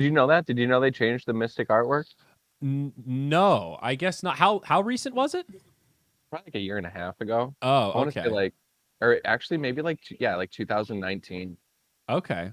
Did you know that? Did you know they changed the Mystic artwork? No, I guess not. How recent was it? Probably like a year and a half ago. Oh, I want to say okay. like, or actually maybe like, yeah, like 2019. Okay.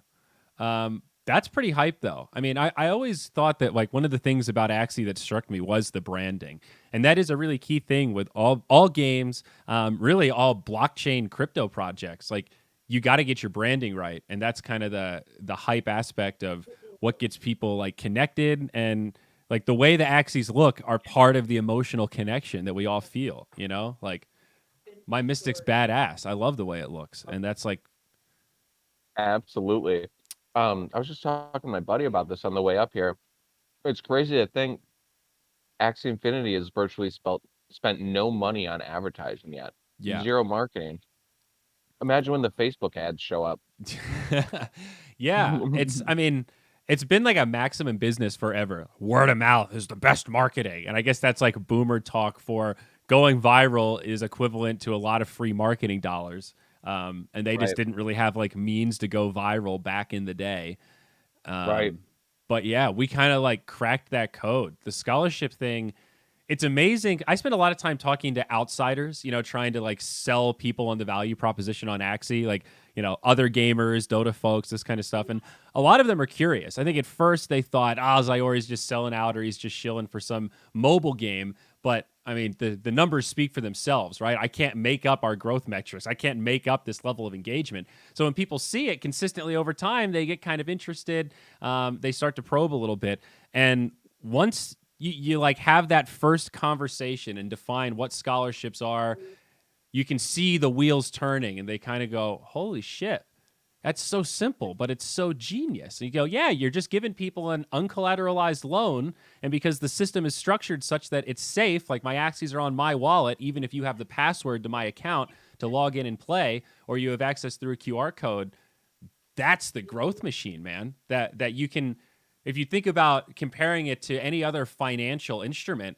That's pretty hype though. I mean, I always thought that like one of the things about Axie that struck me was the branding. And that is a really key thing with all games, really all blockchain crypto projects. Like you got to get your branding right. And that's kind of the hype aspect of what gets people like connected, and like the way the Axies look are part of the emotional connection that we all feel, you know? Like my Mystic's badass. I love the way it looks. And that's like, Absolutely. I was just talking to my buddy about this on the way up here. It's crazy to think Axie Infinity has virtually spent no money on advertising yet. yeah. Zero marketing. Imagine when the Facebook ads show up. Yeah, I mean, it's been like a maximum business forever. Word of mouth is the best marketing. And I guess that's like boomer talk for going viral is equivalent to a lot of free marketing dollars. And they just Right, didn't really have like means to go viral back in the day. right. Um, but yeah, we kind of like cracked that code. The scholarship thing, it's amazing. I spend a lot of time talking to outsiders, you know, trying to like sell people on the value proposition on Axie, like, you know, other gamers, Dota folks, this kind of stuff. And a lot of them are curious. I think at first they thought, Zayori's just selling out or he's just shilling for some mobile game. But I mean, the numbers speak for themselves, right? I can't make up our growth metrics. I can't make up this level of engagement. So when people see it consistently over time, they get kind of interested. They start to probe a little bit. And once you like have that first conversation and define what scholarships are, you can see the wheels turning and they kind of go, holy shit, that's so simple, but it's so genius. And you go, yeah, you're just giving people an uncollateralized loan. And because the system is structured such that it's safe, like my Axies are on my wallet, even if you have the password to my account to log in and play, or you have access through a QR code, that's the growth machine, man. That you can, if you think about comparing it to any other financial instrument,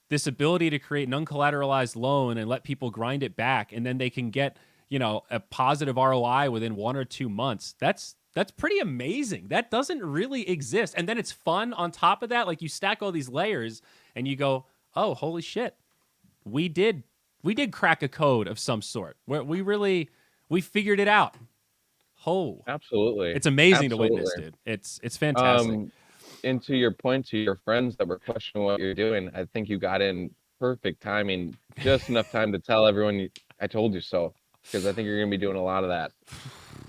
this ability to create an uncollateralized loan and let people grind it back, and then they can get, you know, a positive ROI within 1 or 2 months. That's pretty amazing. That doesn't really exist. And then it's fun on top of that. Like you stack all these layers and you go, oh, holy shit. We did we did crack a code of some sort. We figured it out. Oh, Absolutely. it's amazing to witness, Absolutely. dude. It's fantastic. Um, and to your point, to your friends that were questioning what you're doing, I think you got in perfect timing, just enough time to tell everyone I told you so, because I think you're going to be doing a lot of that.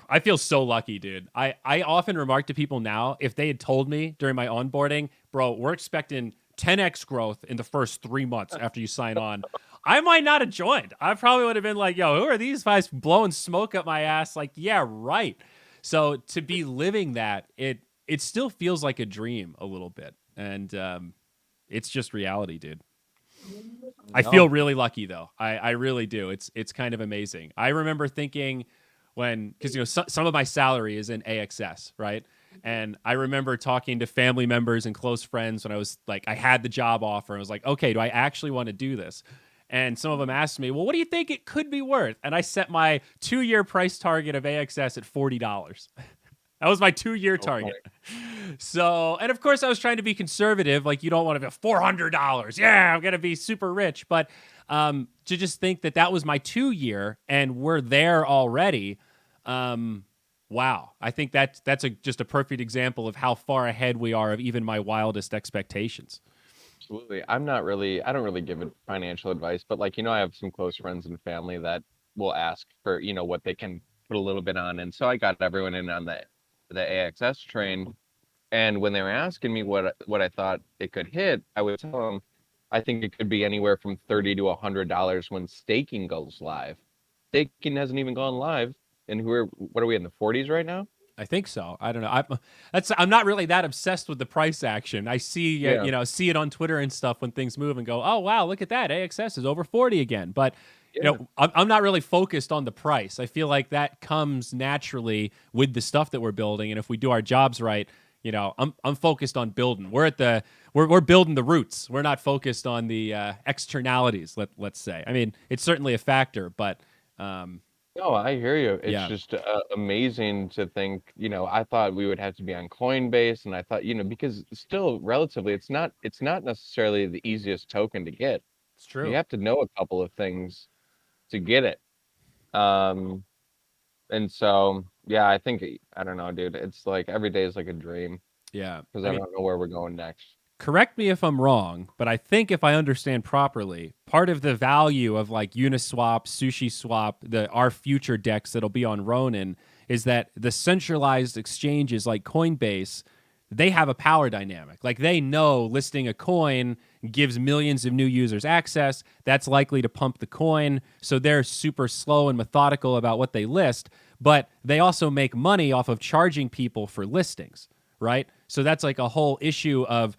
I feel so lucky, dude. I often remark to people now, if they had told me during my onboarding, bro, we're expecting 10x growth in the first 3 months after you sign on, I might not have joined. I probably would have been like, yo, who are these guys blowing smoke up my ass? Like, yeah, right. So to be living that, it still feels like a dream a little bit. And it's just reality, dude. I feel No. really lucky though. I really do. It's kind of amazing. I remember thinking when, because you know some of my salary is in AXS, right? And I remember talking to family members and close friends when I was like, I had the job offer. And I was like, okay, do I actually want to do this? And some of them asked me, well, what do you think it could be worth? And I set my 2 year price target of AXS at $40. That was my 2 year Oh, target. So, and of course, I was trying to be conservative. Like, you don't want to be $400. Yeah, I'm going to be super rich. But to just think that that was my 2 year and we're there already. Wow. I think that's just a perfect example of how far ahead we are of even my wildest expectations. absolutely. I don't really give it financial advice, but like, I have some close friends and family that will ask for, what they can put a little bit on. And so I got everyone in on the AXS train. And when they were asking me what I thought it could hit, I would tell them I think it could be anywhere from 30 to $100 when staking goes live. Staking hasn't even gone live, and what are we in the 40s right now? I think so. I don't know. I'm not really that obsessed with the price action. I see Yeah, see it on Twitter and stuff when things move and go, oh wow, look at that, AXS is over 40 again. But yeah, I'm not really focused on the price. I feel like that comes naturally with the stuff that we're building, and if we do our jobs right, I'm focused on building. We're building the roots. We're not focused on the externalities. Let's say. I mean, it's certainly a factor, but No, I hear you. It's Yeah, just amazing to think, I thought we would have to be on Coinbase, and I thought, because still relatively, it's not necessarily the easiest token to get. it's You true. have to know a couple of things to get it. Um, and so, yeah, I don't know, dude. It's like every day is like a dream Yeah. because I I mean, don't know where we're going next. correct me if I'm wrong, but I think if I understand properly, part of the value of like Uniswap, Sushi Swap, our future decks that'll be on Ronin is that the centralized exchanges like Coinbase, they have a power dynamic. Like they know listing a coin gives millions of new users access. That's likely to pump the coin. So they're super slow and methodical about what they list, but they also make money off of charging people for listings, right? So that's like a whole issue of,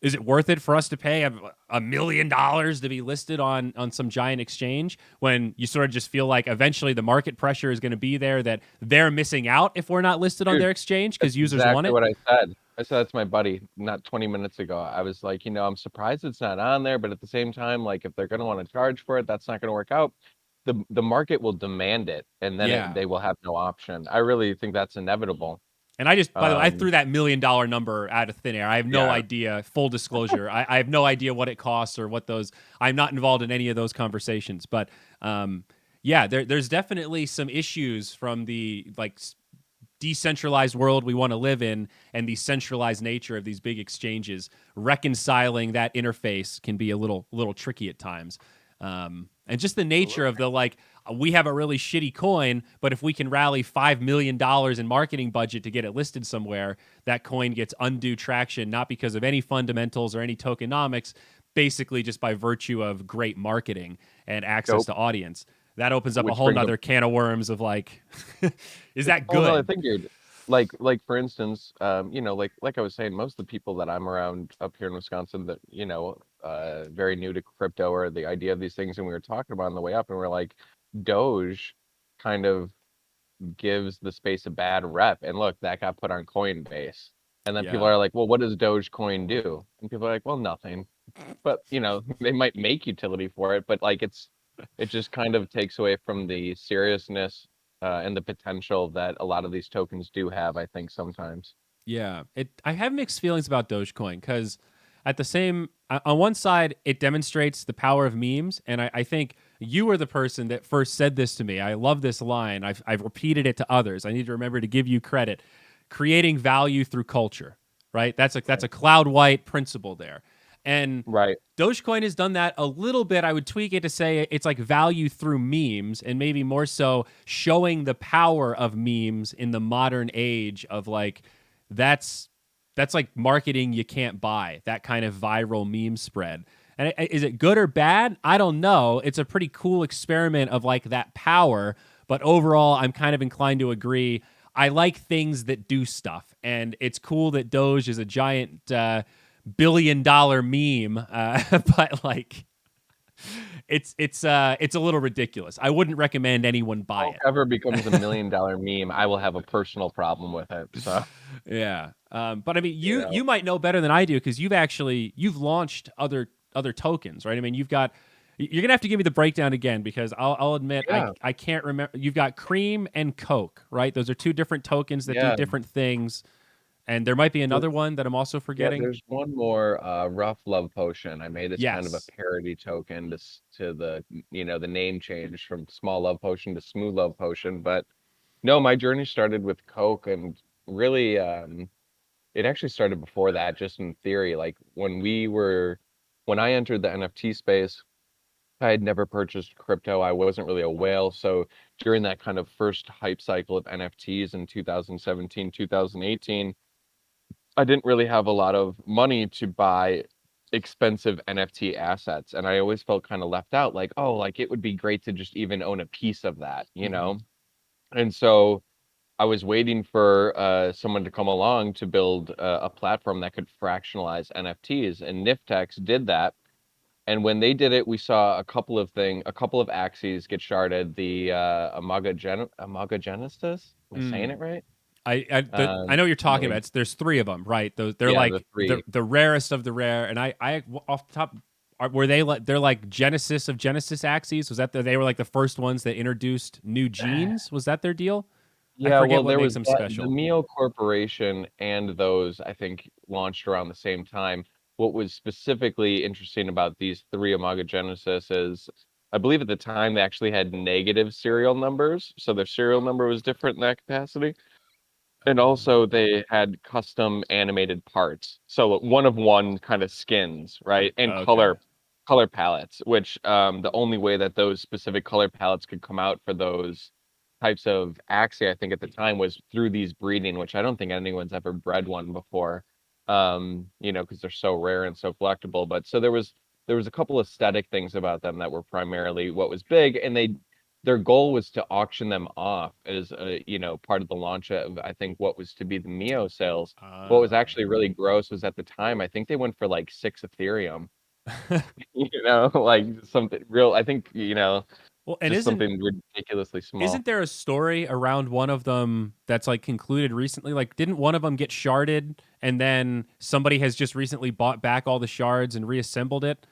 is it worth it for us to pay $1 million to be listed on some giant exchange when you sort of just feel like eventually the market pressure is going to be there that they're missing out if we're not listed on Dude, their exchange because that's users want exactly it? what I said. I said that to my buddy not 20 minutes ago. I was like, I'm surprised it's not on there, but at the same time, like if they're going to want to charge for it, that's not going to work out. The market will demand it, and then Yeah. they will have no option. I really think that's inevitable. And I just, by the way, I Um, threw that $1 million number out of thin air. I have no yeah, idea, full disclosure. I have no idea what it costs or what those, I'm not involved in any of those conversations. But yeah, there's definitely some issues from the like decentralized world we want to live in and the centralized nature of these big exchanges. Reconciling that interface can be a little tricky at times. And just the nature of absolutely. the like, we have a really shitty coin, but if we can rally $5 million in marketing budget to get it listed somewhere, that coin gets undue traction, not because of any fundamentals or any tokenomics, basically just by virtue of great marketing and access Nope. to audience. That opens up a Which whole brings up nother can of worms of like, is it's that a whole nother good? thing, dude. Like for instance, like I was saying, most of the people that I'm around up here in Wisconsin that, very new to crypto or the idea of these things, and we were talking about on the way up, and we're like, Doge kind of gives the space a bad rep. And look, that got put on Coinbase. And then people Yeah. are like, well, what does Dogecoin do? And people are like, well, nothing. But, they might make utility for it, but like it just kind of takes away from the seriousness and the potential that a lot of these tokens do have, I think, sometimes. Yeah, I have mixed feelings about Dogecoin because at the same on one side it demonstrates the power of memes, and I think you were the person that first said this to me. I love this line. I've repeated it to others. I need to remember to give you credit. Creating value through culture, right? That's Right. a CLOUDWHITE principle there, and Right. Dogecoin has done that a little bit. I would tweak it to say it's like value through memes and maybe more so showing the power of memes in the modern age of like that's that's like marketing you can't buy, that kind of viral meme spread. And is it good or bad? I don't know. It's a pretty cool experiment of like that power, but overall I'm kind of inclined to agree. I like things that do stuff, and it's cool that Doge is a giant $1 billion meme, but like it's a little ridiculous. I wouldn't recommend anyone buy If it. ever becomes $1 million meme, I will have a personal problem with it. So, Yeah, but I mean, you you know, might know better than I do because you've launched other tokens, right? I mean, you've got. You're gonna have to give me the breakdown again because I'll admit yeah, I can't remember. You've got Cream and Coke, right? Those are two different tokens that do yeah. different things, and there might be another one that I'm also Yeah, forgetting. there's one more rough love potion. I made this kind of a Yes. parody token to the name change from small love potion to smooth love potion. But no, my journey started with Coke, and really it actually started before that, just in theory. Like when I entered the NFT space, I had never purchased crypto. I wasn't really a whale. So during that kind of first hype cycle of NFTs in 2017, 2018, I didn't really have a lot of money to buy expensive NFT assets. And I always felt kind of left out, like, oh, like it would be great to just even own a piece of that, you Hmm. know? And so I was waiting for someone to come along to build a platform that could fractionalize NFTs, and Niftex did that. And when they did it, we saw a couple of Axies get sharded. The Amagogenesis, am I saying Mm. it right? I know what you're And then talking about. we, There's three of them, right? Those they're yeah, the like three. the rarest of the rare. And I off the top, were they like they're like Genesis of Genesis Axies? Was that they were like the first ones that introduced new genes? Was that their deal? I Yeah, forget well, what there makes was them that the special. Mio Corporation and those I think launched around the same time. What was specifically interesting about these three Imago Genesis is I believe at the time they actually had negative serial numbers, so their serial number was different in that capacity. And also they had custom animated parts. So one of one kind of skins, right? And Okay. color palettes, which the only way that those specific color palettes could come out for those types of Axie, I think at the time was through these breeding, which I don't think anyone's ever bred one before. Because they're so rare and so collectible. But so there was a couple aesthetic things about them that were primarily what was big, and their goal was to auction them off as part of the launch of I think what was to be the Mio sales. What was Uh, actually really gross was at the time I think they went for like 6 Ethereum. Like something real. I think well, and just isn't something ridiculously small. isn't there a story around one of them that's like concluded recently? Like, didn't one of them get sharded, and then somebody has just recently bought back all the shards and reassembled it?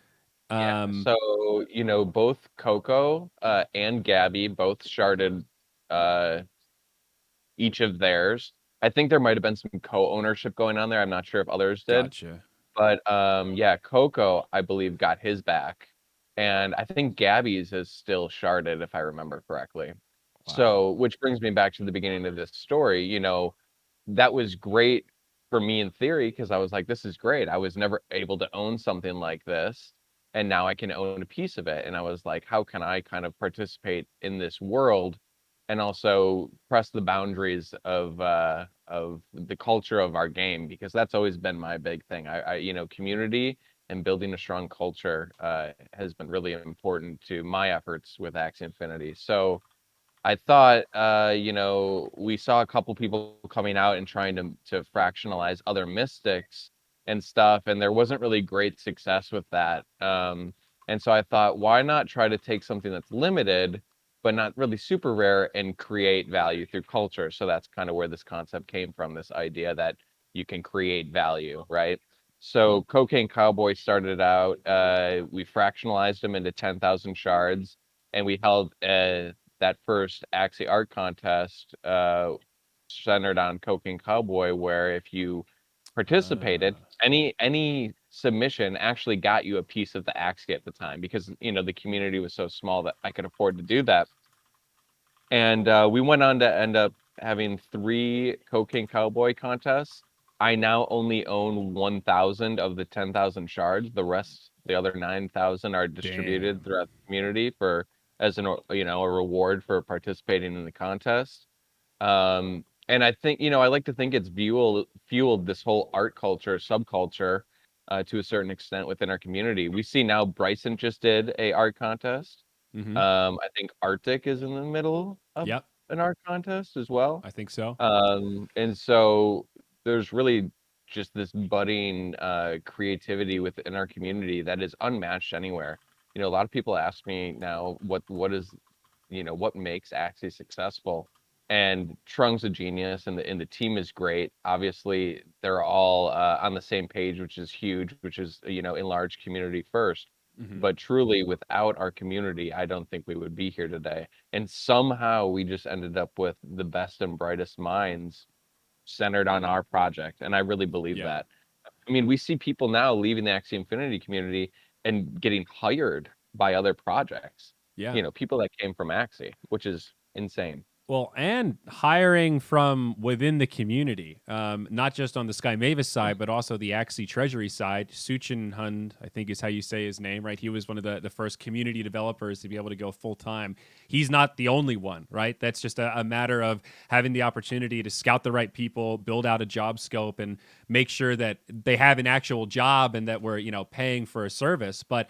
Yeah. Um, So both Coco and Gabby both sharded uh, each of theirs. I think there might have been some co-ownership going on there. I'm not sure if others did. gotcha. But yeah, Coco, I believe, got his back. And I think Gabby's is still sharded, if I remember correctly. Wow. So, which brings me back to the beginning of this story. That was great for me in theory because I was like, this is great. I was never able to own something like this. And now I can own a piece of it. And I was like, how can I kind of participate in this world and also press the boundaries of the culture of our game? Because that's always been my big thing. Community and building a strong culture has been really important to my efforts with Axie Infinity. So I thought, we saw a couple people coming out and trying to fractionalize other mystics and stuff, and there wasn't really great success with that. And so I thought, why not try to take something that's limited, but not really super rare, and create value through culture? So that's kind of where this concept came from, this idea that you can create value, right? So Cocaine Cowboy started out, we fractionalized them into 10,000 shards, and we held that first Axie art contest centered on Cocaine Cowboy, where if you participated, Uh, any submission actually got you a piece of the Axie at the time because the community was so small that I could afford to do that. And we went on to end up having three Cocaine Cowboy contests. I now only own 1,000 of the 10,000 shards. The rest, the other 9,000, are distributed damn. throughout the community for as a reward for participating in the contest. And I think, I like to think it's fueled this whole art culture, subculture, to a certain extent within our community. We see now Bryson just did a art contest. Mm-hmm. I think Arctic is in the middle of Yep, an art contest as well. I think so. And so there's really just this budding creativity within our community that is unmatched anywhere. A lot of people ask me now what makes Axie successful. And Trung's a genius, and the team is great. Obviously, they're all on the same page, which is huge, which is enlarge community first. Mm-hmm. But truly, without our community, I don't think we would be here today. And somehow we just ended up with the best and brightest minds centered on our project, and I really believe Yeah, that. I mean, we see people now leaving the Axie Infinity community and getting hired by other projects. yeah. People that came from Axie, which is insane. Well, and hiring from within the community, not just on the Sky Mavis side, but also the Axie Treasury side. Suchin Hund, I think is how you say his name, right? He was one of the first community developers to be able to go full time. He's not the only one, right? That's just a matter of having the opportunity to scout the right people, build out a job scope, and make sure that they have an actual job and that we're, paying for a service. But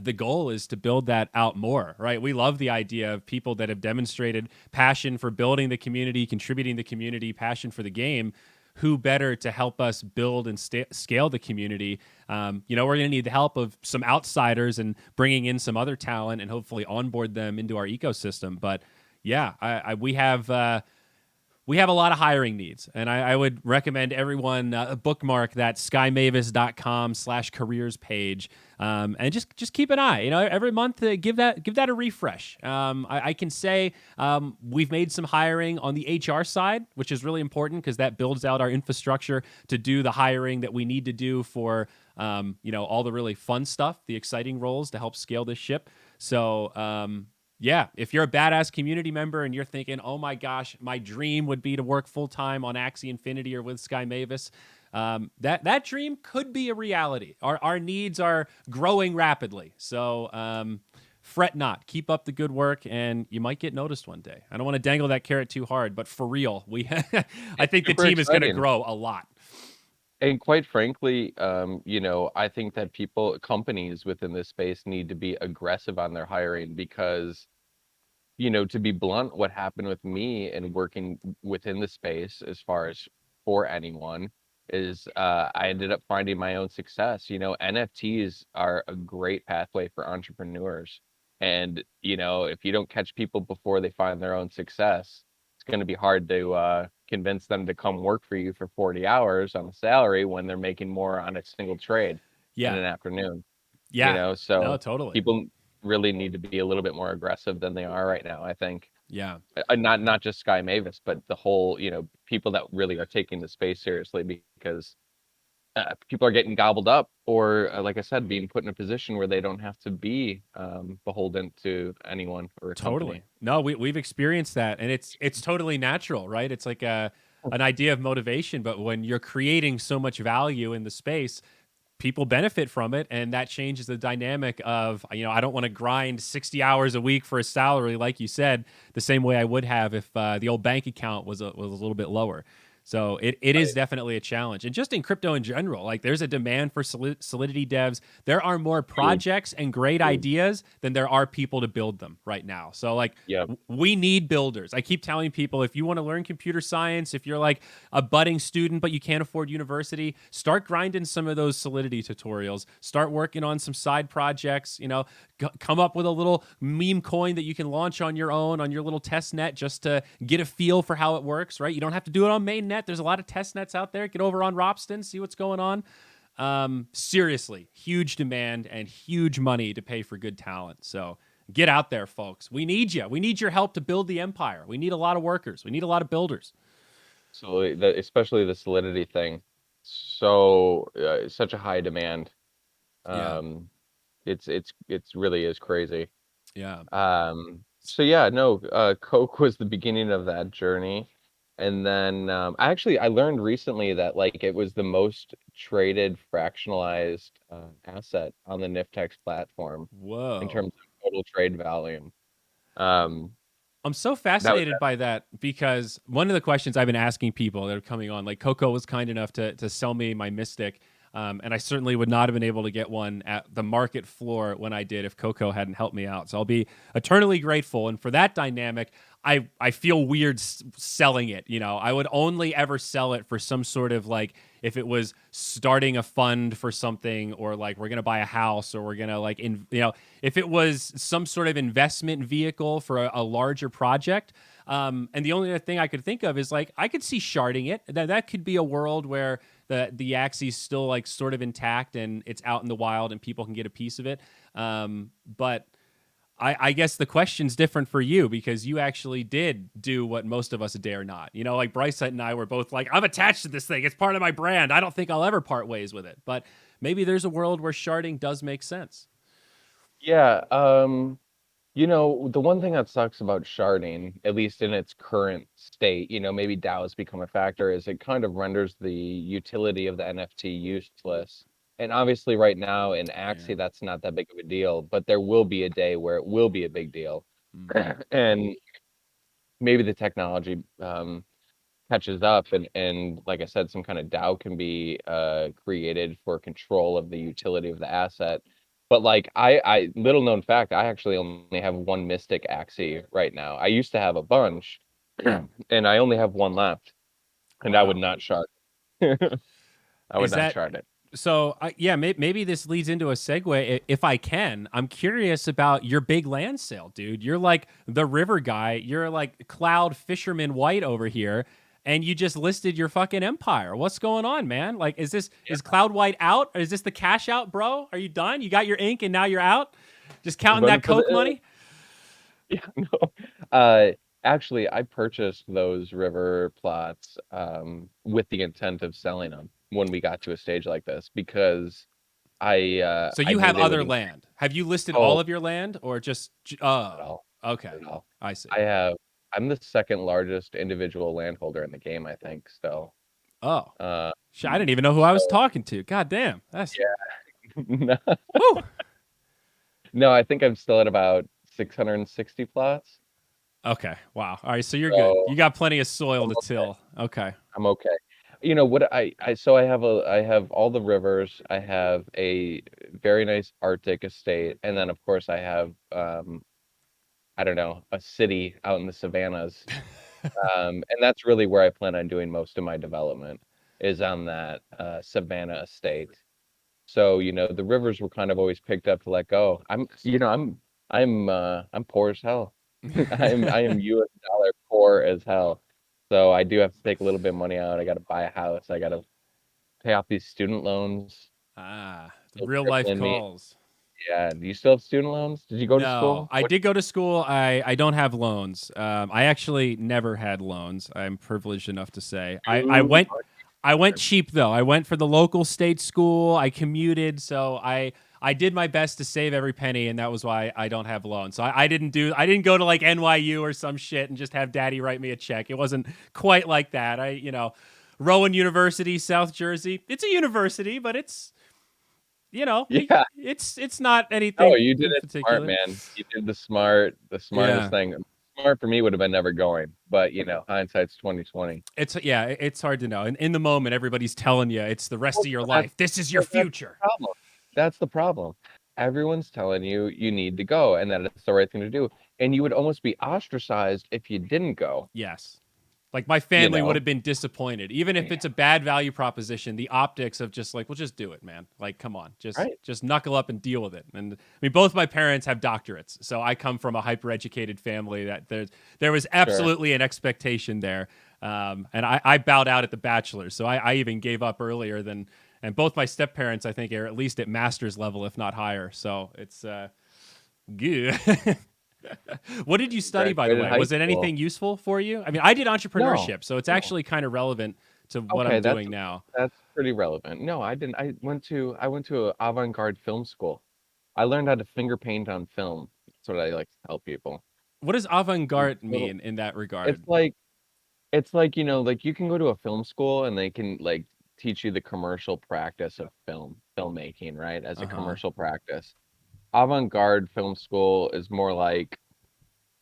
the goal is to build that out more, right? We love the idea of people that have demonstrated passion for building the community, contributing the community, passion for the game. Who better to help us build and scale the community? We're going to need the help of some outsiders and bringing in some other talent and hopefully onboard them into our ecosystem. But yeah, we have we have a lot of hiring needs, and I would recommend everyone bookmark that skymavis.com/careers page, and just keep an eye. Every month, give that a refresh. I can say we've made some hiring on the HR side, which is really important because that builds out our infrastructure to do the hiring that we need to do for all the really fun stuff, the exciting roles to help scale this ship. So yeah, if you're a badass community member and you're thinking, oh my gosh, my dream would be to work full time on Axie Infinity or with Sky Mavis, that dream could be a reality. Our needs are growing rapidly, so fret not. Keep up the good work, and you might get noticed one day. I don't want to dangle that carrot too hard, but for real, I It's think the super team is going to exciting. grow a lot. And quite frankly, I think that companies within this space need to be aggressive on their hiring because, to be blunt, what happened with me and working within the space as far as for anyone is I ended up finding my own success. NFTs are a great pathway for entrepreneurs. And, if you don't catch people before they find their own success, it's going to be hard to convince them to come work for you for 40 hours on a salary when they're making more on a single trade in Yeah, an afternoon. yeah, no, So totally. people really need to be a little bit more aggressive than they are right now, I think. Yeah. Not just Sky Mavis, but the whole, people that really are taking the space seriously because people are getting gobbled up or, like I said, being put in a position where they don't have to be beholden to anyone or a Totally. company. No, we've experienced that, and it's totally natural, right? It's like an idea of motivation, but when you're creating so much value in the space, people benefit from it, and that changes the dynamic of, I don't want to grind 60 hours a week for a salary, like you said, the same way I would have if the old bank account was a little bit lower. So it is Right. definitely a challenge. And just in crypto in general, like there's a demand for Solidity devs. There are more Huge, projects and great huge. ideas than there are people to build them right now. So like Yep. we need builders. I keep telling people, if you want to learn computer science, if you're like a budding student but you can't afford university, start grinding some of those Solidity tutorials. Start working on some side projects. Come up with a little meme coin that you can launch on your own on your little test net just to get a feel for how it works. Right? You don't have to do it on mainnet. There's a lot of test nets out there. Get over on Ropsten, see what's going on. Seriously, huge demand and huge money to pay for good talent. So get out there, folks. We need you. We need your help to build the empire. We need a lot of workers. We need a lot of builders. So especially the Solidity thing, so such a high demand. Yeah. Um, it's really is crazy. Yeah. So yeah, no, Coke was the beginning of that journey. And then I learned recently that like it was the most traded fractionalized asset on the Niftex platform in Whoa. terms of total trade volume. Um, I'm so that was fascinated by that because one of the questions I've been asking people that are coming on, like Coco was kind enough to sell me my Mystic, and I certainly would not have been able to get one at the market floor when I did if Coco hadn't helped me out. So I'll be eternally grateful. And for that dynamic, I feel weird selling it. I would only ever sell it for some sort of like if it was starting a fund for something or like we're gonna buy a house or we're gonna like if it was some sort of investment vehicle for a larger project. And the only other thing I could think of is like I could see sharding it. That could be a world where the Axie's still like sort of intact and it's out in the wild and people can get a piece of it. But I guess the question's different for you because you actually did do what most of us dare not. Like Bryce and I were both like, I'm attached to this thing. It's part of my brand. I don't think I'll ever part ways with it. But maybe there's a world where sharding does make sense. yeah. The one thing that sucks about sharding, at least in its current state, maybe DAOs become a factor, is it kind of renders the utility of the NFT useless. And obviously, right now in Yeah. Axie, that's not that big of a deal, but there will be a day where it will be a big deal. Mm. And maybe the technology catches up and like I said, some kind of DAO can be created for control of the utility of the asset. But like I little known fact, I actually only have one Mystic Axie right now. I used to have a bunch, and I only have one left, and I would Wow. not shard. I would Is not that shard it. So yeah, maybe this leads into a segue. If I can, I'm curious about your big land sale, dude. You're like the river guy. You're like Cloud Fisherman White over here, and you just listed your fucking empire. What's going on, man? Like, is Cloud White out? Or is this the cash out, bro? Are you done? You got your ink, and now you're out, just I'm counting running that for the Coke money? yeah, no. Uh, Actually, I purchased those river plots with the intent of selling them when we got to a stage like this because So I you knew have they would other increase. land. Have you listed all Oh, of your land, or just? not Oh, at all, okay, not at all. I see. I have. I'm the second largest individual landholder in the game, I think. So, Oh, uh, shit, I didn't even know who I was so talking to. God damn, that's yeah, no, whew. no, I think I'm still at about 660 plots. Okay. Wow. All right. So you're good. So You got plenty of soil I'm to okay. till. Okay. I'm okay. You know what I so I have all the rivers. I have a very nice Arctic estate, and then of course I have I don't know, a city out in the savannas. And that's really where I plan on doing most of my development is on that savanna estate. So, you know, the rivers were kind of always picked up to let go. I'm poor as hell. I am US dollar poor as hell. So I do have to take a little bit of money out. I got to buy a house. I got to pay off these student loans. The Still real life crippling me. calls. Yeah. Do you still have student loans? Did you go to No, school? I What? did go to school. I don't have loans. I actually never had loans. I'm privileged enough to say. You I went cheap though. I went for the local state school. I commuted, so I did my best to save every penny, and that was why I don't have loans. So I didn't go to like NYU or some shit and just have daddy write me a check. It wasn't quite like that. Rowan University, South Jersey. It's a university, but yeah. it's not Oh, anything you did in it smart, particular. man. You did the smartest Yeah. thing. Smart for me would have been never going, but you know, hindsight's 2020. It's hard to know. And in the moment, everybody's telling you it's the rest Well, of your that's life. This is your that's the future. problem. That's the problem. Everyone's telling you you need to go and that it's the right thing to do, and you would almost be ostracized if you didn't go, Yes. Like my you family would know? have been disappointed. Even if it's a bad value proposition, the optics of just like, well, just do it, man. Like, come on. Right. Just knuckle up and deal with it. And I mean, both my parents have doctorates. So I come from a hyper educated family that there was Sure. absolutely an expectation there. And I bowed out at the bachelor's. So I even gave up earlier than and both my step parents, I think, are at least at master's level, if not higher. So it's good. What did you study, by the Graduated way? high Was it school. anything useful for you? I mean, I did No. entrepreneurship, so it's No. actually kind of relevant to what I'm Okay, doing now. that's pretty relevant. No, I didn't. I went to a avant-garde film school. I learned how to finger paint on film. That's what I like to tell people. What does It's avant-garde little mean in that it's regard? like it's like, you know, like you can go to a film school and they can like teach you the commercial practice of filmmaking, right? As a Uh-huh. commercial practice. Avant-garde film school is more like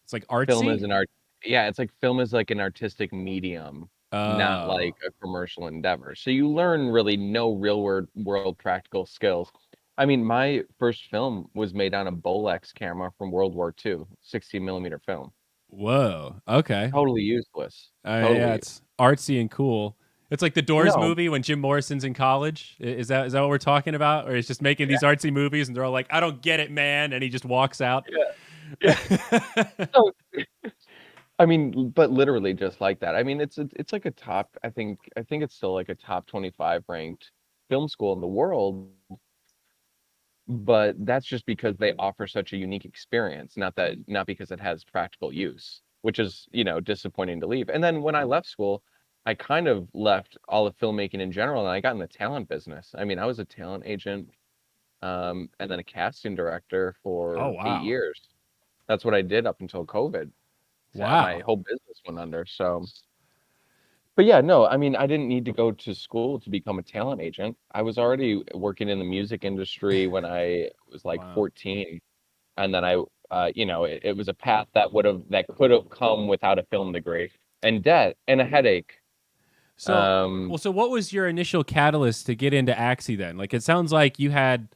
It's like film artsy? as an art. Yeah, it's like film is like an artistic medium, not like Oh. a commercial endeavor. So you learn really no real world practical skills. I mean, my first film was made on a Bolex camera from World War II, 16 millimeter film. Whoa. Okay. Totally useless. Yeah, Totally. it's artsy and cool. It's like the Doors No. movie when Jim Morrison's in college. Is that what we're talking about? Or he's just making these artsy movies and they're all like, I don't get it, man. And he just walks out. Yeah. Yeah. No, I mean, but literally just like that. I mean, it's like a top. I think it's still like a top 25 ranked film school in the world, but that's just because they offer such a unique experience, not because it has practical use, which is, you know, disappointing to leave. And then when I left school, I kind of left all of filmmaking in general and I got in the talent business. I mean, I was a talent agent, and then a casting director Oh, for eight wow. years. That's what I did up until COVID. My Wow. whole business went under. So, but yeah, no, I mean, I didn't need to go to school to become a talent agent. I was already working in the music industry when I was like Wow. 14. And then you know, it was a path that could have come without a film degree and debt and a headache. So, Um, so what was your initial catalyst to get into Axie then? Like, it sounds like you had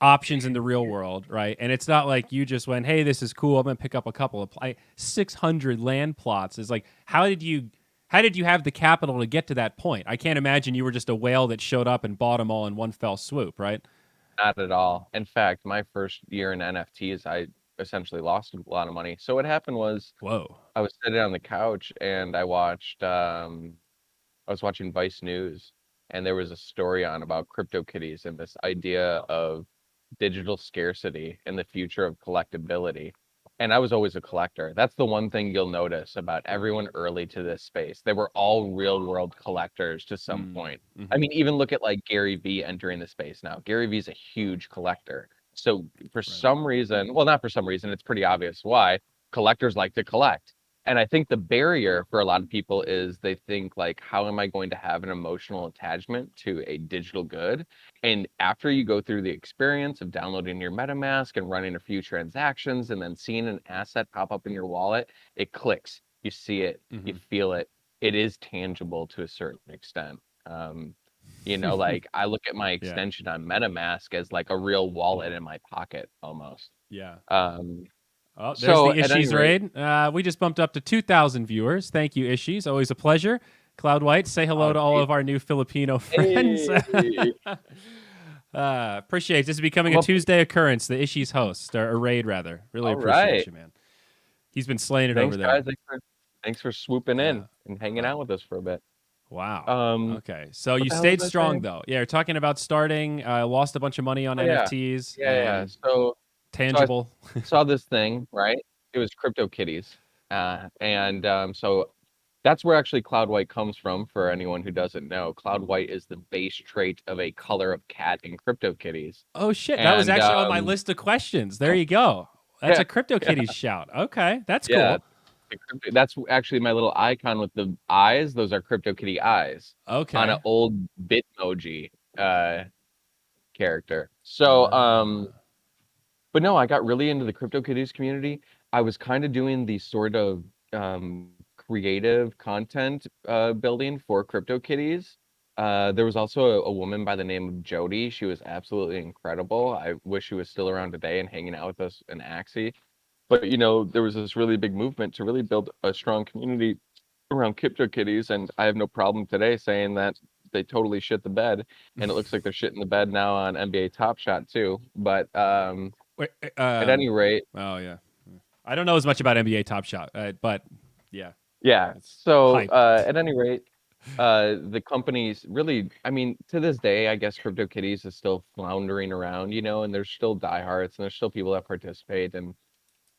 options in the real world, right? And it's not like you just went, "Hey, this is cool. I'm gonna pick up a couple of 600 land plots." Is like, how did you how did you have the capital to get to that point? I can't imagine you were just a whale that showed up and bought them all in one fell swoop, right? Not at all. In fact, my first year in NFTs, I essentially lost a lot of money. So what happened was Whoa. I was sitting on the couch and I was watching Vice News, and there was a story on about CryptoKitties and this idea of digital scarcity and the future of collectability. And I was always a collector. That's the one thing you'll notice about everyone early to this space. They were all real world collectors to some point. I Mm-hmm. mean, even look at like Gary Vee entering the space now. Gary Vee's a huge collector. So for Right. some reason, well, not for some reason, it's pretty obvious why collectors like to collect. And I think the barrier for a lot of people is they think like, how am I going to have an emotional attachment to a digital good? And after you go through the experience of downloading your MetaMask and running a few transactions and then seeing an asset pop up in your wallet, it clicks. You see it, you Mm-hmm. feel it. It is tangible to a certain extent. Like I look at my Yeah. extension on MetaMask as like a real wallet in my pocket almost. Yeah. Um, Oh, there's so the at any Ishies rate, raid. We just bumped up to 2,000 viewers. Thank you, Ishies. Always a pleasure. CloudWhite, say hello oh, to all geez. of our new Filipino friends. Hey, Appreciate it. This is becoming I'm a up. Tuesday occurrence, the Ishies host, or a raid rather. Really All appreciate right. you, man. He's been slaying it over Thanks, there. guys. Thanks for swooping Yeah. in and hanging Uh, out with us for a bit. wow. Um, Okay. So what you the hell stayed was I strong, saying? though. Yeah, you're talking about starting, lost a bunch of money on Oh yeah, NFTs yeah. and So I tangible. saw this thing, right? It was CryptoKitties, and so that's where actually CloudWhite comes from. For anyone who doesn't know, CloudWhite is the base trait of a color of cat in CryptoKitties, Oh, shit. That was and actually on my list of questions. There you go. That's yeah, a yeah, CryptoKitties shout. Okay. That's yeah. cool. That's actually my little icon with the eyes. Those are CryptoKitty eyes on an Okay. old Bitmoji uh, character. So, Ah. but no, I got really into the CryptoKitties community. I was kind of doing the sort of creative content building for CryptoKitties. There was also a woman by the name of Jody. She was absolutely incredible. I wish she was still around today and hanging out with us in Axie. But there was this really big movement to really build a strong community around CryptoKitties, and I have no problem today saying that they totally shit the bed, and it looks like they're shitting the bed now on NBA Top Shot too. But Wait, at any rate, oh, yeah. I don't know as much about NBA Top Shot, but yeah, yeah. it's So hype. at any rate, the companies really, I mean, to this day, I guess CryptoKitties is still floundering around, and there's still diehards and there's still people that participate, and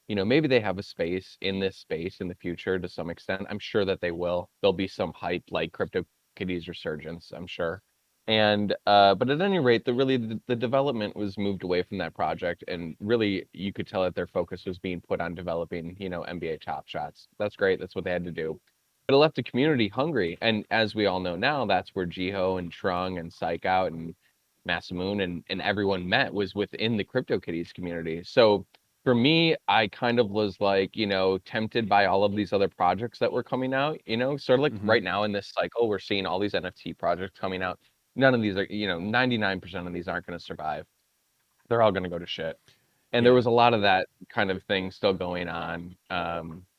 maybe they have a space in this space in the future to some extent. I'm sure that they will. There'll be some hype like CryptoKitties resurgence, I'm sure. And but at any rate, the development was moved away from that project, and really you could tell that their focus was being put on developing, NBA Top Shots. That's great. That's what they had to do. But it left the community hungry, and as we all know now, that's where Jiho and Trung and Psych Out and Masamoon and everyone met was within the CryptoKitties community. So for me, I kind of was like, tempted by all of these other projects that were coming out, sort of like Hmm. right now in this cycle, we're seeing all these NFT projects coming out. None of these are, 99% of these aren't going to survive. They're all going to go to shit. And there Yeah. was a lot of that kind of thing still going on,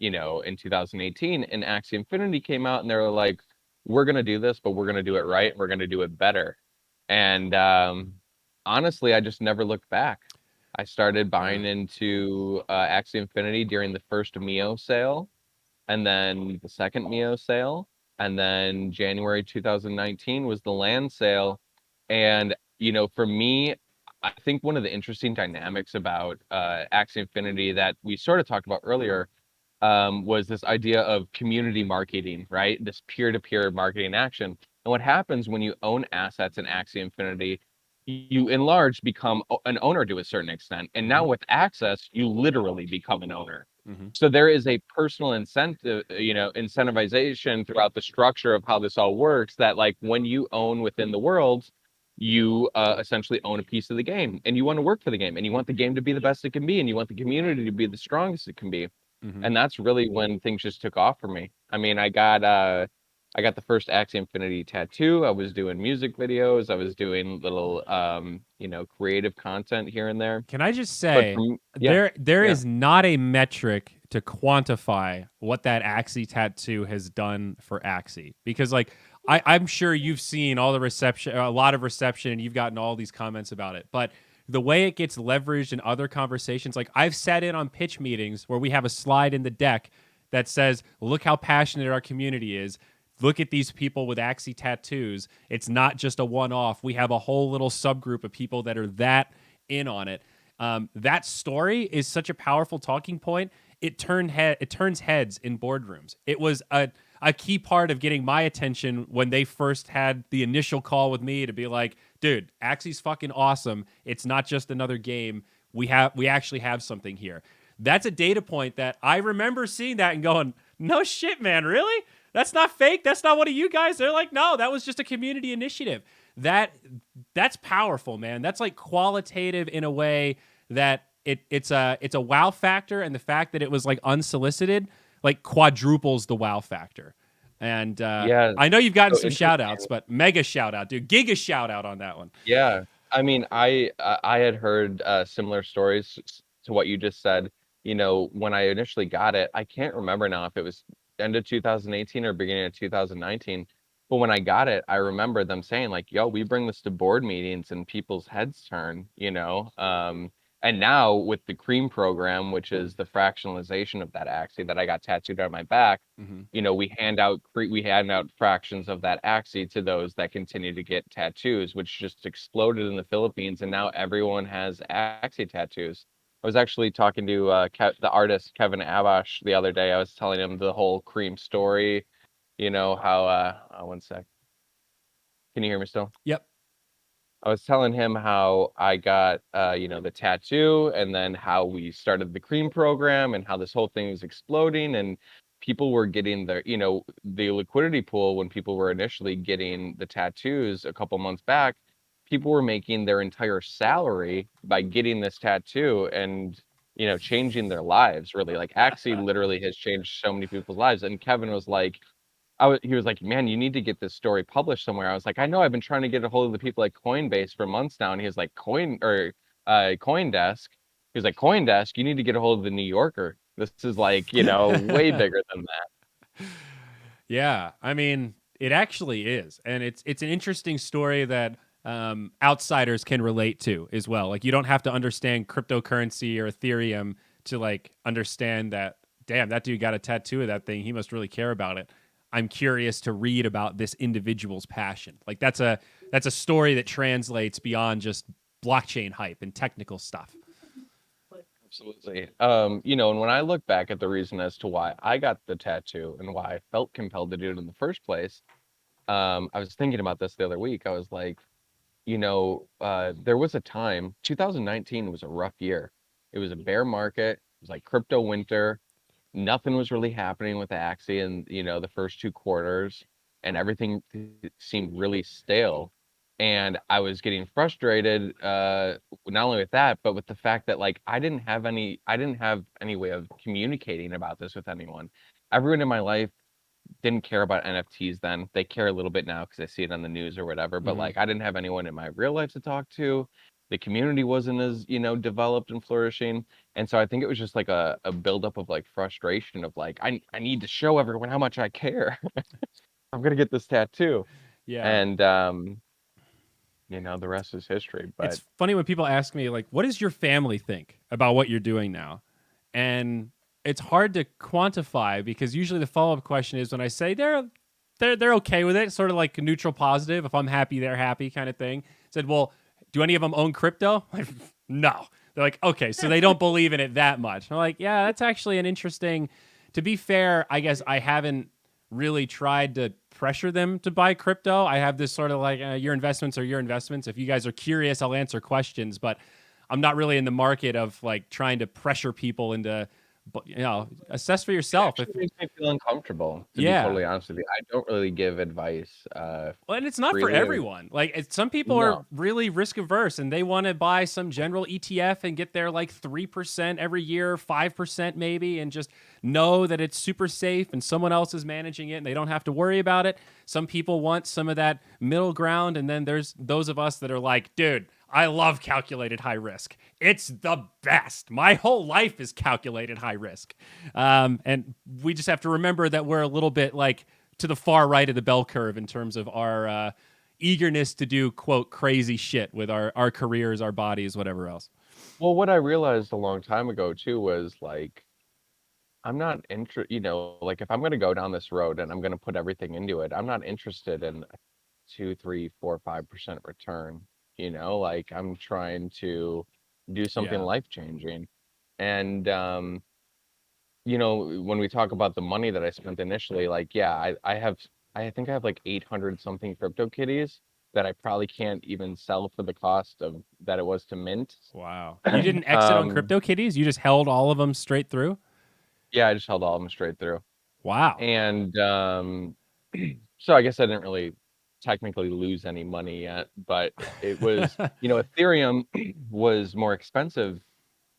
in 2018. And Axie Infinity came out and they were like, we're going to do this, but we're going to do it right. We're going to do it better. And honestly, I just never looked back. I started Yeah. buying into Axie Infinity during the first Mio sale, and then the second Mio sale, and then January 2019 was the land sale. And for me, I think one of the interesting dynamics about Axie Infinity that we sort of talked about earlier was this idea of community marketing, right? This peer-to-peer marketing action. And what happens when you own assets in Axie Infinity, you in large become an owner to a certain extent. And Hmm. now with access, you literally become an owner. Hmm. So there is a personal incentive, incentivization throughout the structure of how this all works that like when you own within the world, you essentially own a piece of the game and you want to work for the game and you want the game to be the best it can be and you want the community to be the strongest it can be. Hmm. And that's really when things just took off for me. I mean, I got I got the first Axie Infinity tattoo. I was doing music videos. I was doing little, creative content here and there. Can I just But say from yeah, there yeah, is not a metric to quantify what that Axie tattoo has done for Axie, because like I'm sure you've seen all the reception, a lot of reception, and you've gotten all these comments about it. But the way it gets leveraged in other conversations, like I've sat in on pitch meetings where we have a slide in the deck that says, "Look how passionate our community is. Look at these people with Axie tattoos. It's not just a one-off. We have a whole little subgroup of people that are that in on it." That story is such a powerful talking point. It turns heads in boardrooms. It was a key part of getting my attention when they first had the initial call with me to be like, dude, Axie's fucking awesome. It's not just another game. We actually have something here. That's a data point that I remember seeing that and going, no shit, man, really? That's not fake. That's not one of you guys. They're like, no, that was just a community initiative. That's powerful, man. That's like qualitative in a way that it's a wow factor, and the fact that it was like unsolicited like quadruples the wow factor. And yeah. I know you've gotten So some shout interesting. outs, but mega shout out, dude. Giga shout out on that one. Yeah. I mean, I had heard similar stories to what you just said. When I initially got it, I can't remember now if it was end of 2018 or beginning of 2019. But when I got it, I remember them saying like, "Yo, we bring this to board meetings and people's heads turn." And now with the cream program, which is the fractionalization of that axis that I got tattooed on my back, Mm-hmm. we hand out fractions of that Axie to those that continue to get tattoos, which just exploded in the Philippines, and now everyone has Axie tattoos. I was actually talking to the artist Kevin Abash the other day. I was telling him the whole cream story. How one sec. Can you hear me still? Yep. I was telling him how I got, the tattoo, and then how we started the cream program, and how this whole thing was exploding, and people were getting the liquidity pool when people were initially getting the tattoos a couple months back. People were making their entire salary by getting this tattoo and changing their lives. Really, like Axie literally has changed so many people's lives. And Kevin was like, he was like, "Man, you need to get this story published somewhere." I was like, "I know, I've been trying to get a hold of the people like Coinbase for months now." And he was like, CoinDesk. He was like, "CoinDesk, you need to get a hold of the New Yorker. This is like, way bigger than that." Yeah, I mean, it actually is, and it's an interesting story that outsiders can relate to as well. Like, you don't have to understand cryptocurrency or Ethereum to like understand that. Damn, that dude got a tattoo of that thing. He must really care about it. I'm curious to read about this individual's passion. Like, that's a story that translates beyond just blockchain hype and technical stuff. Absolutely. And when I look back at the reason as to why I got the tattoo and why I felt compelled to do it in the first place, I was thinking about this the other week. I was like, there was a time, 2019 was a rough year. It was a bear market. It was like crypto winter. Nothing was really happening with Axie in, the first two quarters, and everything seemed really stale. And I was getting frustrated, not only with that, but with the fact that like I didn't have any way of communicating about this with anyone. Everyone in my life didn't care about NFTs then. They care a little bit now because I see it on the news or whatever. But Mm-hmm. like, I didn't have anyone in my real life to talk to. The community wasn't as developed and flourishing, and so I think it was just like a buildup of like frustration of like I need to show everyone how much I care. I'm gonna get this tattoo, Yeah. and the rest is history. But It's funny when people ask me like, what does your family think about what you're doing now? And it's hard to quantify, because usually the follow-up question is when I say they're okay with it, sort of like neutral positive. If I'm happy, they're happy kind of thing. Said, well, do any of them own crypto? Like, no. They're like, okay, so they don't believe in it that much. I'm like, yeah, that's actually an interesting. To be fair, I guess I haven't really tried to pressure them to buy crypto. I have this sort of like, your investments are your investments. If you guys are curious, I'll answer questions, but I'm not really in the market of like trying to pressure people into but assess for It yourself. If actually makes me feel uncomfortable, to be yeah, totally honest with you. I don't really give advice well, and it's not for freely. Or everyone. Like some people are no. really risk averse and they want to buy some general ETF and get their like 3% every year, 5% maybe, and just know that it's super safe and someone else is managing it and they don't have to worry about it. Some people want some of that middle ground, and then there's those of us that are like, dude, I love calculated high risk. It's the best. My whole life is calculated high risk. And we just have to remember that we're a little bit like to the far right of the bell curve in terms of our eagerness to do, quote, crazy shit with our careers, our bodies, whatever else. Well, what I realized a long time ago too was like I'm not like if I'm gonna go down this road and I'm gonna put everything into it, I'm not interested in a 2, 3, 4, 5% return. Like I'm trying to do something Yeah. life changing. And when we talk about the money that I spent initially, like yeah, I think I have like 800 something crypto kitties that I probably can't even sell for the cost of that it was to mint. Wow. You didn't exit on um, crypto kitties? You just held all of them straight through? yeah, I just held all of them straight through. Wow. And so I guess I didn't really technically lose any money yet, but it was, Ethereum was more expensive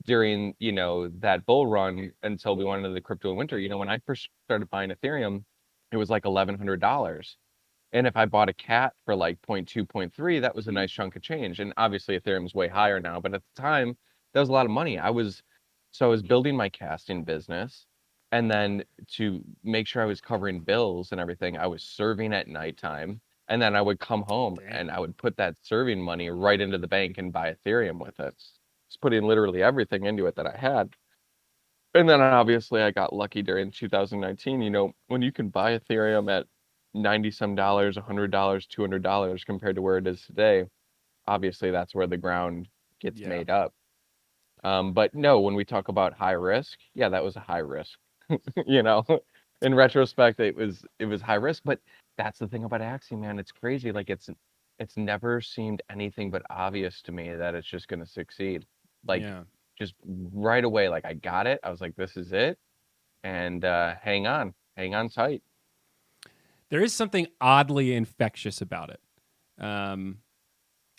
during, that bull run until we went into the crypto winter. When I first started buying Ethereum, it was like $1,100. And if I bought a cat for like point 0.2, point 0.3, that was a nice chunk of change. And obviously Ethereum's way higher now, but at the time, that was a lot of money. I was building my casting business, and then to make sure I was covering bills and everything, I was serving at nighttime. And then I would come home Damn. and I would put that serving money right into the bank and buy Ethereum with it. Just putting literally everything into it that I had. And then obviously I got lucky during 2019. When you can buy Ethereum at 90 some dollars, $100, $200 compared to where it is today, obviously that's where the ground gets Yeah. made up. But no, when we talk about high risk, yeah, that was a high risk. You know, in retrospect, it was high risk, but that's the thing about Axie, man. It's crazy. Like it's never seemed anything but obvious to me that it's just going to succeed. Like Yeah. just right away, like I got it. I was like, this is it, and hang on tight. There is something oddly infectious about it. Um,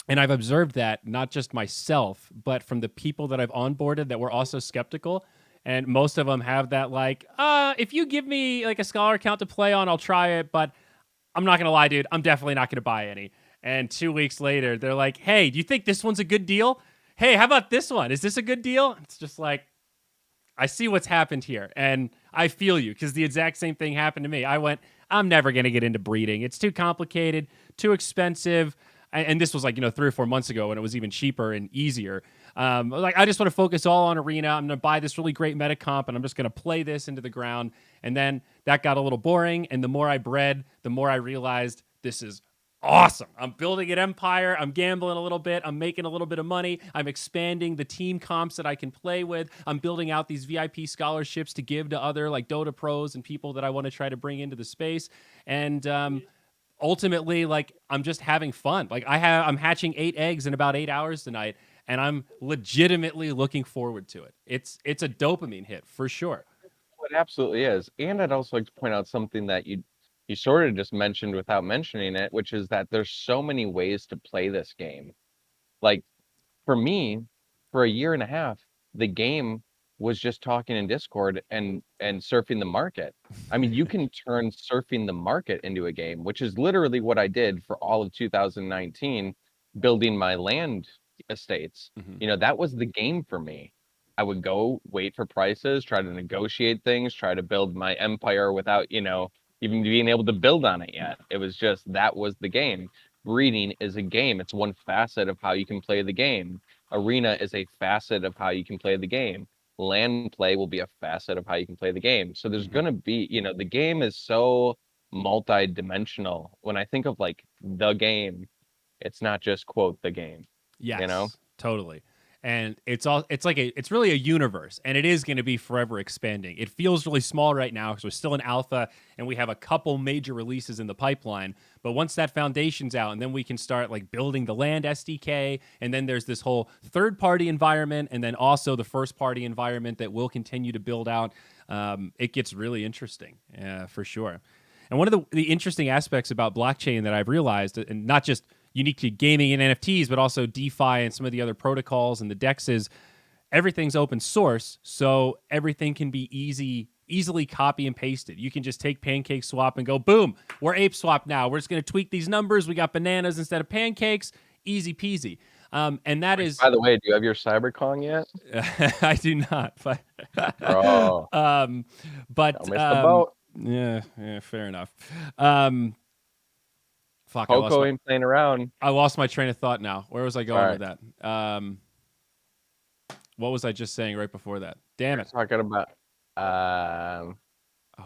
and I've observed that not just myself, but from the people that I've onboarded that were also skeptical. And most of them have that like, if you give me like a scholar account to play on, I'll try it. But I'm not gonna lie, dude, I'm definitely not gonna buy any. And 2 weeks later, they're like, hey, do you think this one's a good deal? Hey, how about this one? Is this a good deal? It's just like, I see what's happened here, and I feel you because the exact same thing happened to me. I went, I'm never going to get into breeding. It's too complicated, too expensive. And this was like, 3 or 4 months ago when it was even cheaper and easier. Like, I just want to focus all on Arena. I'm going to buy this really great meta comp and I'm just going to play this into the ground. And then that got a little boring. And the more I bred, the more I realized this is awesome. I'm building an empire. I'm gambling a little bit. I'm making a little bit of money. I'm expanding the team comps that I can play with. I'm building out these VIP scholarships to give to other like Dota pros and people that I want to try to bring into the space. And ultimately, like I'm just having fun. Like I'm hatching 8 eggs in about 8 hours tonight, and I'm legitimately looking forward to it. It's a dopamine hit for sure. Well, it absolutely is. And I'd also like to point out something that you sort of just mentioned without mentioning it, which is that there's so many ways to play this game. Like for me, for a year and a half, the game was just talking in Discord and surfing the market. I mean, you can turn surfing the market into a game, which is literally what I did for all of 2019, building my land estates. Mhm. That was the game for me. I would go wait for prices, try to negotiate things, try to build my empire without, even being able to build on it yet. It was just that was the game. Breeding is a game. It's one facet of how you can play the game. Arena is a facet of how you can play the game. Land play will be a facet of how you can play the game. So there's Mhm. going to be, the game is so multi-dimensional. When I think of like the game, it's not just quote the game, you know? Yes, totally. and it's really a universe, and it is going to be forever expanding. It feels really small right now because we're still in alpha and we have a couple major releases in the pipeline. But once that foundation's out, and then we can start like building the land SDK, and then there's this whole third party environment, and then also the first party environment that we'll continue to build out. It gets really interesting, for sure. And one of the interesting aspects about blockchain that I've realized, and not just unique to gaming and NFTs, but also DeFi and some of the other protocols and the DEX, is everything's open source, so everything can be easily copy and pasted. You can just take Pancake Swap and go, boom, we're Ape Swap now. We're just going to tweak these numbers. We got bananas instead of pancakes. Easy peasy. And that is, By the way, do you have your CyberCon yet? I do not, but Bro, um, don't but miss the boat. yeah, fair enough. Um, fuck, Coco ain't playing around. I lost my train of thought now. Where was I going Sorry. with that? What was I just saying right before that? Damn We're it. talking about Oh,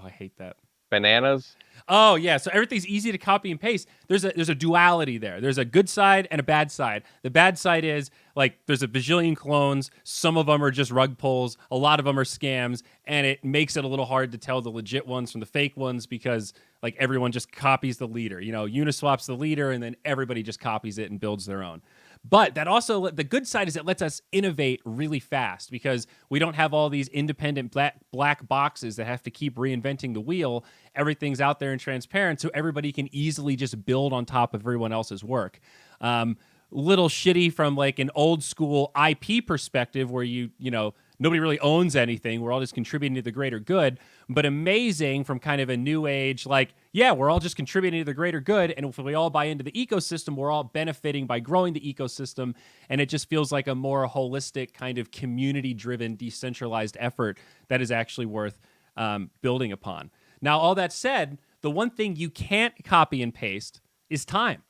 I hate that. bananas. Oh yeah, so everything's easy to copy and paste. There's a duality there. There's a good side and a bad side. The bad side is like there's a bajillion clones. Some of them are just rug pulls. A lot of them are scams, and it makes it a little hard to tell the legit ones from the fake ones because like everyone just copies the leader. You know, Uniswap's the leader, and then everybody just copies it and builds their own. But that also, the good side is it lets us innovate really fast because we don't have all these independent black boxes that have to keep reinventing the wheel. Everything's out there and transparent, so everybody can easily just build on top of everyone else's work. Little shitty from like an old school IP perspective where you know, nobody really owns anything. We're all just contributing to the greater good, but amazing from kind of a new age, like, yeah, we're all just contributing to the greater good. And if we all buy into the ecosystem, we're all benefiting by growing the ecosystem. And it just feels like a more holistic kind of community driven, decentralized effort that is actually worth building upon. Now, all that said, the one thing you can't copy and paste is time.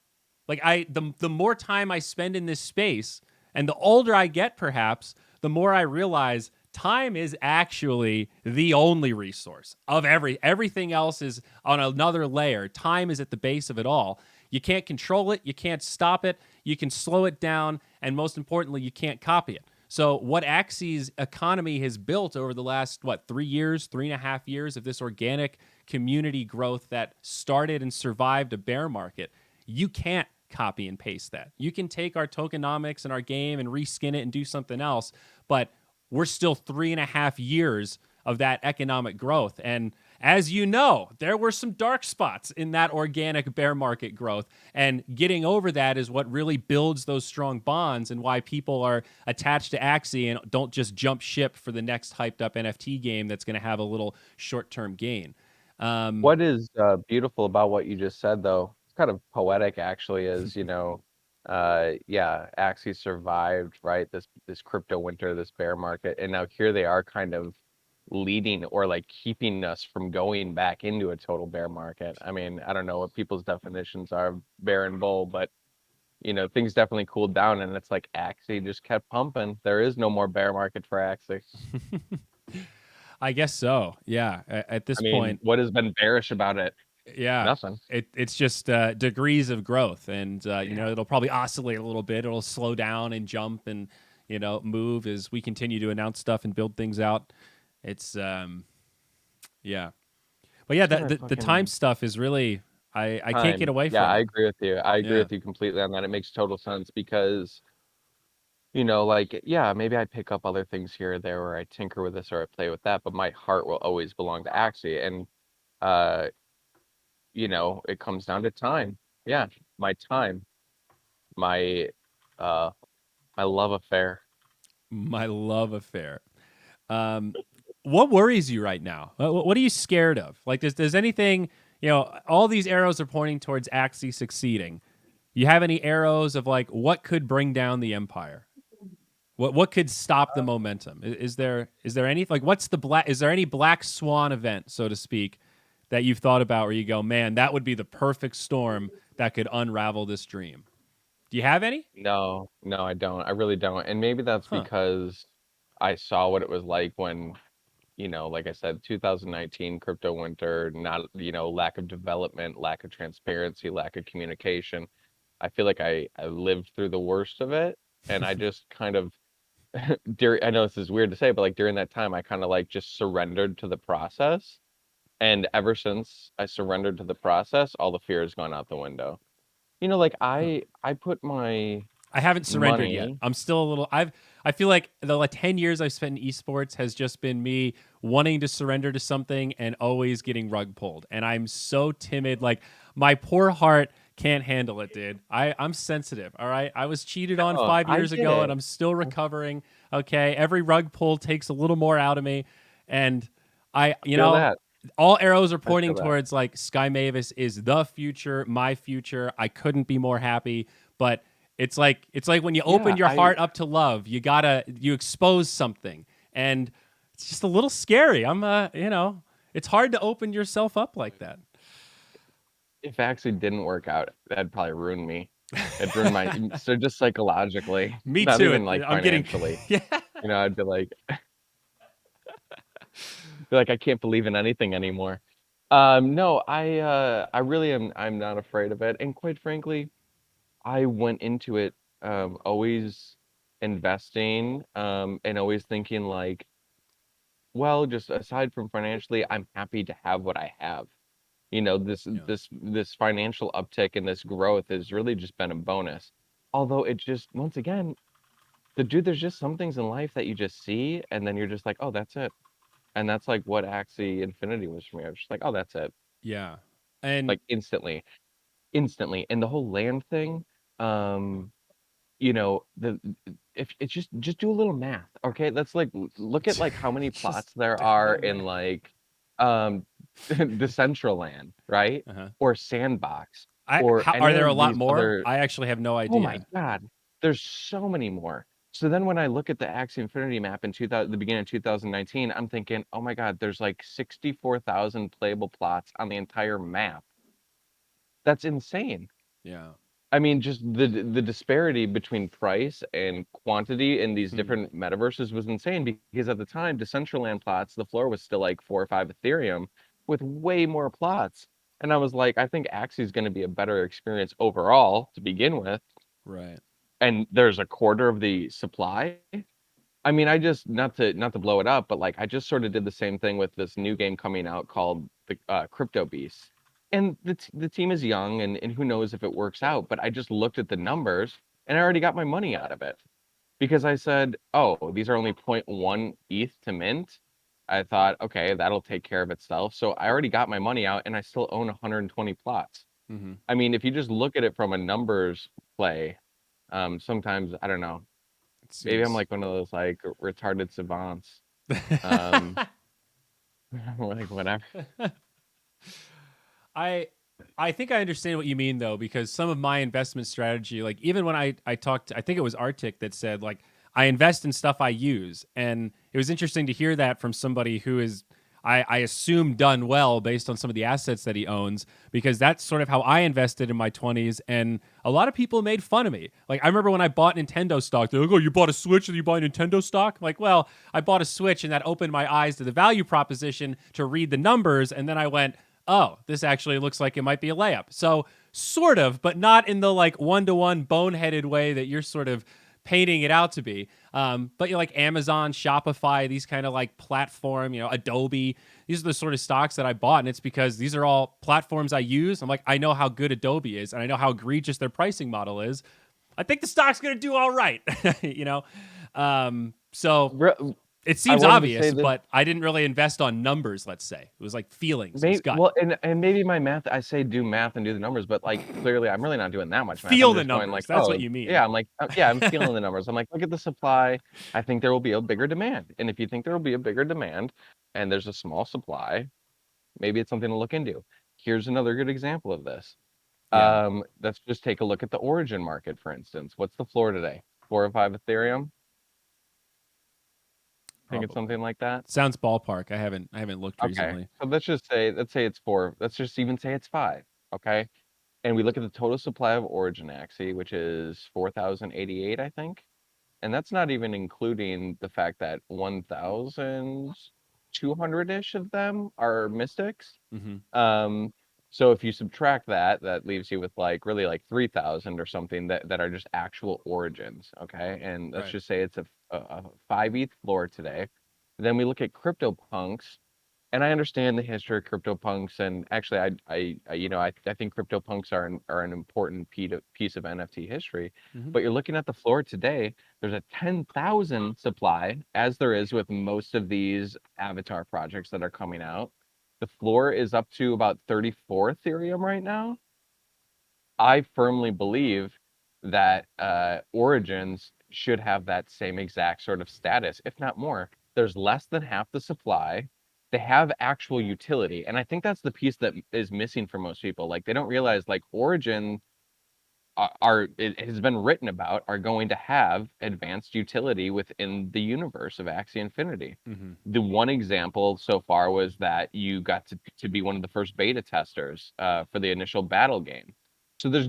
Like the more time I spend in this space, and the older I get, perhaps, the more I realize time is actually the only resource of everything else is on another layer. Time is at the base of it all. You can't control it, you can't stop it, you can slow it down, and most importantly, you can't copy it. So what Axie's economy has built over the last, 3.5 years of this organic community growth that started and survived a bear market, you can't copy and paste that. You can take our tokenomics and our game and reskin it and do something else, but we're still 3.5 years of that economic growth. And as you know, there were some dark spots in that organic bear market growth. And getting over that is what really builds those strong bonds and why people are attached to Axie and don't just jump ship for the next hyped up NFT game that's going to have a little short-term gain. What is beautiful about what you just said, though, it's kind of poetic actually, is, yeah, Axie survived, right? This crypto winter, this bear market, and now here they are kind of leading or like keeping us from going back into a total bear market. I mean, I don't know what people's definitions are of bear and bull, but things definitely cooled down, and it's like Axie just kept pumping. There is no more bear market for Axie. I guess so. Yeah. At this I mean, point, what has been bearish about it? yeah, Nothing. it's just degrees of growth, and it'll probably oscillate a little bit. It'll slow down and jump and move as we continue to announce stuff and build things out. It's yeah, but yeah, the time stuff is really I can't get away from. Yeah, I agree with you. I agree Yeah. with you completely on that. It makes total sense because like, yeah, maybe I pick up other things here or there, or I tinker with this or I play with that, but my heart will always belong to Axie. And uh, it comes down to time. Yeah, my time, my uh my love affair. My love affair. Um, what worries you right now? What are you scared of? Like, does anything, all these arrows are pointing towards Axie succeeding. You have any arrows of like what could bring down the empire? What could stop the momentum? Is there any like is there any black swan event, so to speak, that you've thought about where you go, man, that would be the perfect storm that could unravel this dream? Do you have any? No, no, I don't. I really don't. And maybe that's Huh. because I saw what it was like when like I said, 2019 crypto winter, not, lack of development, lack of transparency, lack of communication. I feel like I lived through the worst of it, and I just kind of I know this is weird to say, but like during that time, I kind of like just surrendered to the process. And ever since I surrendered to the process, all the fear has gone out the window. Like I put my I haven't surrendered yet. money. I'm still a little. I feel like the like 10 years I've spent in esports has just been me wanting to surrender to something and always getting rug pulled. And I'm so timid. Like my poor heart can't handle it, dude. I'm sensitive. All right. I was cheated on Oh, 5 I years get ago and it. I'm still recovering. Okay. Every rug pull takes a little more out of me. And I, I feel that. all arrows are I pointing feel that. towards like Sky Mavis is the future, my future. I couldn't be more happy. But it's like when you open Yeah, your heart up to love, you expose something, and it's just a little scary. It's hard to open yourself up like that. if it actually didn't work out, that'd probably ruin me. It'd ruin my so just psychologically, Me not too. even like I'm getting financially. yeah. I'd be like, I can't believe in anything anymore. No, I really am. I'm not afraid of it, and quite frankly, I went into it always investing and always thinking like, well, just aside from financially, I'm happy to have what I have. This Yeah. this this financial uptick and this growth has really just been a bonus. Although it just once again, there's just some things in life that you just see and then you're just like, oh, that's it. And that's like what Axie Infinity was for me. I was just like, oh, that's it. Yeah. And Like instantly, instantly. And the whole land thing, um, the if it's just do a little math, okay? Let's like look at like how many just plots there do are the in math. like the Central Land, right? Uh-huh. Or Sandbox or Are any there a of lot these more? other. I actually have no Oh my idea. God, there's so many more. So then when I look at the Axie Infinity map in 2000, the beginning of 2019, I'm thinking, oh my God, there's like 64,000 playable plots on the entire map. That's insane. Yeah. I mean, just the disparity between price and quantity in these Hmm. different metaverses was insane because at the time, Decentraland plots, the floor was still like 4 or 5 Ethereum with way more plots. And I was like, I think Axie is going to be a better experience overall to begin with. Right. And there's a quarter of the supply. I mean, I just not to blow it up, but like I just sort of did the same thing with this new game coming out called the Crypto Beast. And the team is young, and who knows if it works out. But I just looked at the numbers, and I already got my money out of it because I said, "Oh, these are only zero point 0.1 ETH to mint." I thought, okay, that'll take care of itself. So I already got my money out, and I still own 120 plots. Hmm. I mean, if you just look at it from a numbers play, sometimes I don't know. It Maybe I'm seems. like one of those like retarded savants. Um, like whatever. I I think I understand what you mean though, because some of my investment strategy, like even when I talked, I think it was Arctic that said like I invest in stuff I use, and it was interesting to hear that from somebody who is. I assume done well based on some of the assets that he owns, because that's sort of how I invested in my 20s. And a lot of people made fun of me. Like, I remember when I bought Nintendo stock, they're like, oh, you bought a Switch and you buy Nintendo stock? I'm like, well, I bought a Switch and that opened my eyes to the value proposition to read the numbers. And then I went, oh, this actually looks like it might be a layup. So sort of, but not in the like one-to-one boneheaded way that you're sort of painting it out to be. But you know, like Amazon, Shopify, these kind of like platform, Adobe, these are the sort of stocks that I bought. And it's because these are all platforms I use. I'm like, I know how good Adobe is and I know how egregious their pricing model is. I think the stock's going to do all right, you know? So Re- it I seems wanted to say obvious, this. but I didn't really invest on numbers, let's say. It was like feelings. It was Maybe gut. well, and maybe my math. I say do math and do the numbers, but like clearly, I'm really not doing that much math. I'm Feel the just going like, numbers. That's what oh you mean. yeah. I'm like, yeah, I'm feeling the numbers. I'm like, look at the supply. I think there will be a bigger demand, and if you think there will be a bigger demand, and there's a small supply, maybe it's something to look into. Here's another good example of this. Yeah, Let's just take a look at the origin market, for instance. What's the floor today? 4 or 5 Ethereum? I think it's probably. something like that. Sounds ballpark. I haven't looked Okay. recently. So let's say it's 4. Let's just even say it's 5. Okay. And we look at the total supply of origin Axie, which is 4,088, I think. And that's not even including the fact that 1,200-ish of them are mystics. Hmm. Um, So if you subtract that, that leaves you with like really like 3,000 or something that are just actual origins. Okay. And let's Right. just say it's a 5 ETH floor today. Then we look at CryptoPunks, and I understand the history of CryptoPunks, and actually, I think CryptoPunks are an important piece of NFT history. Hmm. But you're looking at the floor today. There's a 10,000 supply, as there is with most of these avatar projects that are coming out. The floor is up to about 34 Ethereum right now. I firmly believe that Origins should have that same exact sort of status, if not more. There's less than half the supply. They have actual utility, and I think that's the piece that is missing for most people. Like they don't realize like Origin are it has been written about are going to have advanced utility within the universe of Axie Infinity. Hmm. The one example so far was that you got to be one of the first beta testers for the initial battle game. So it's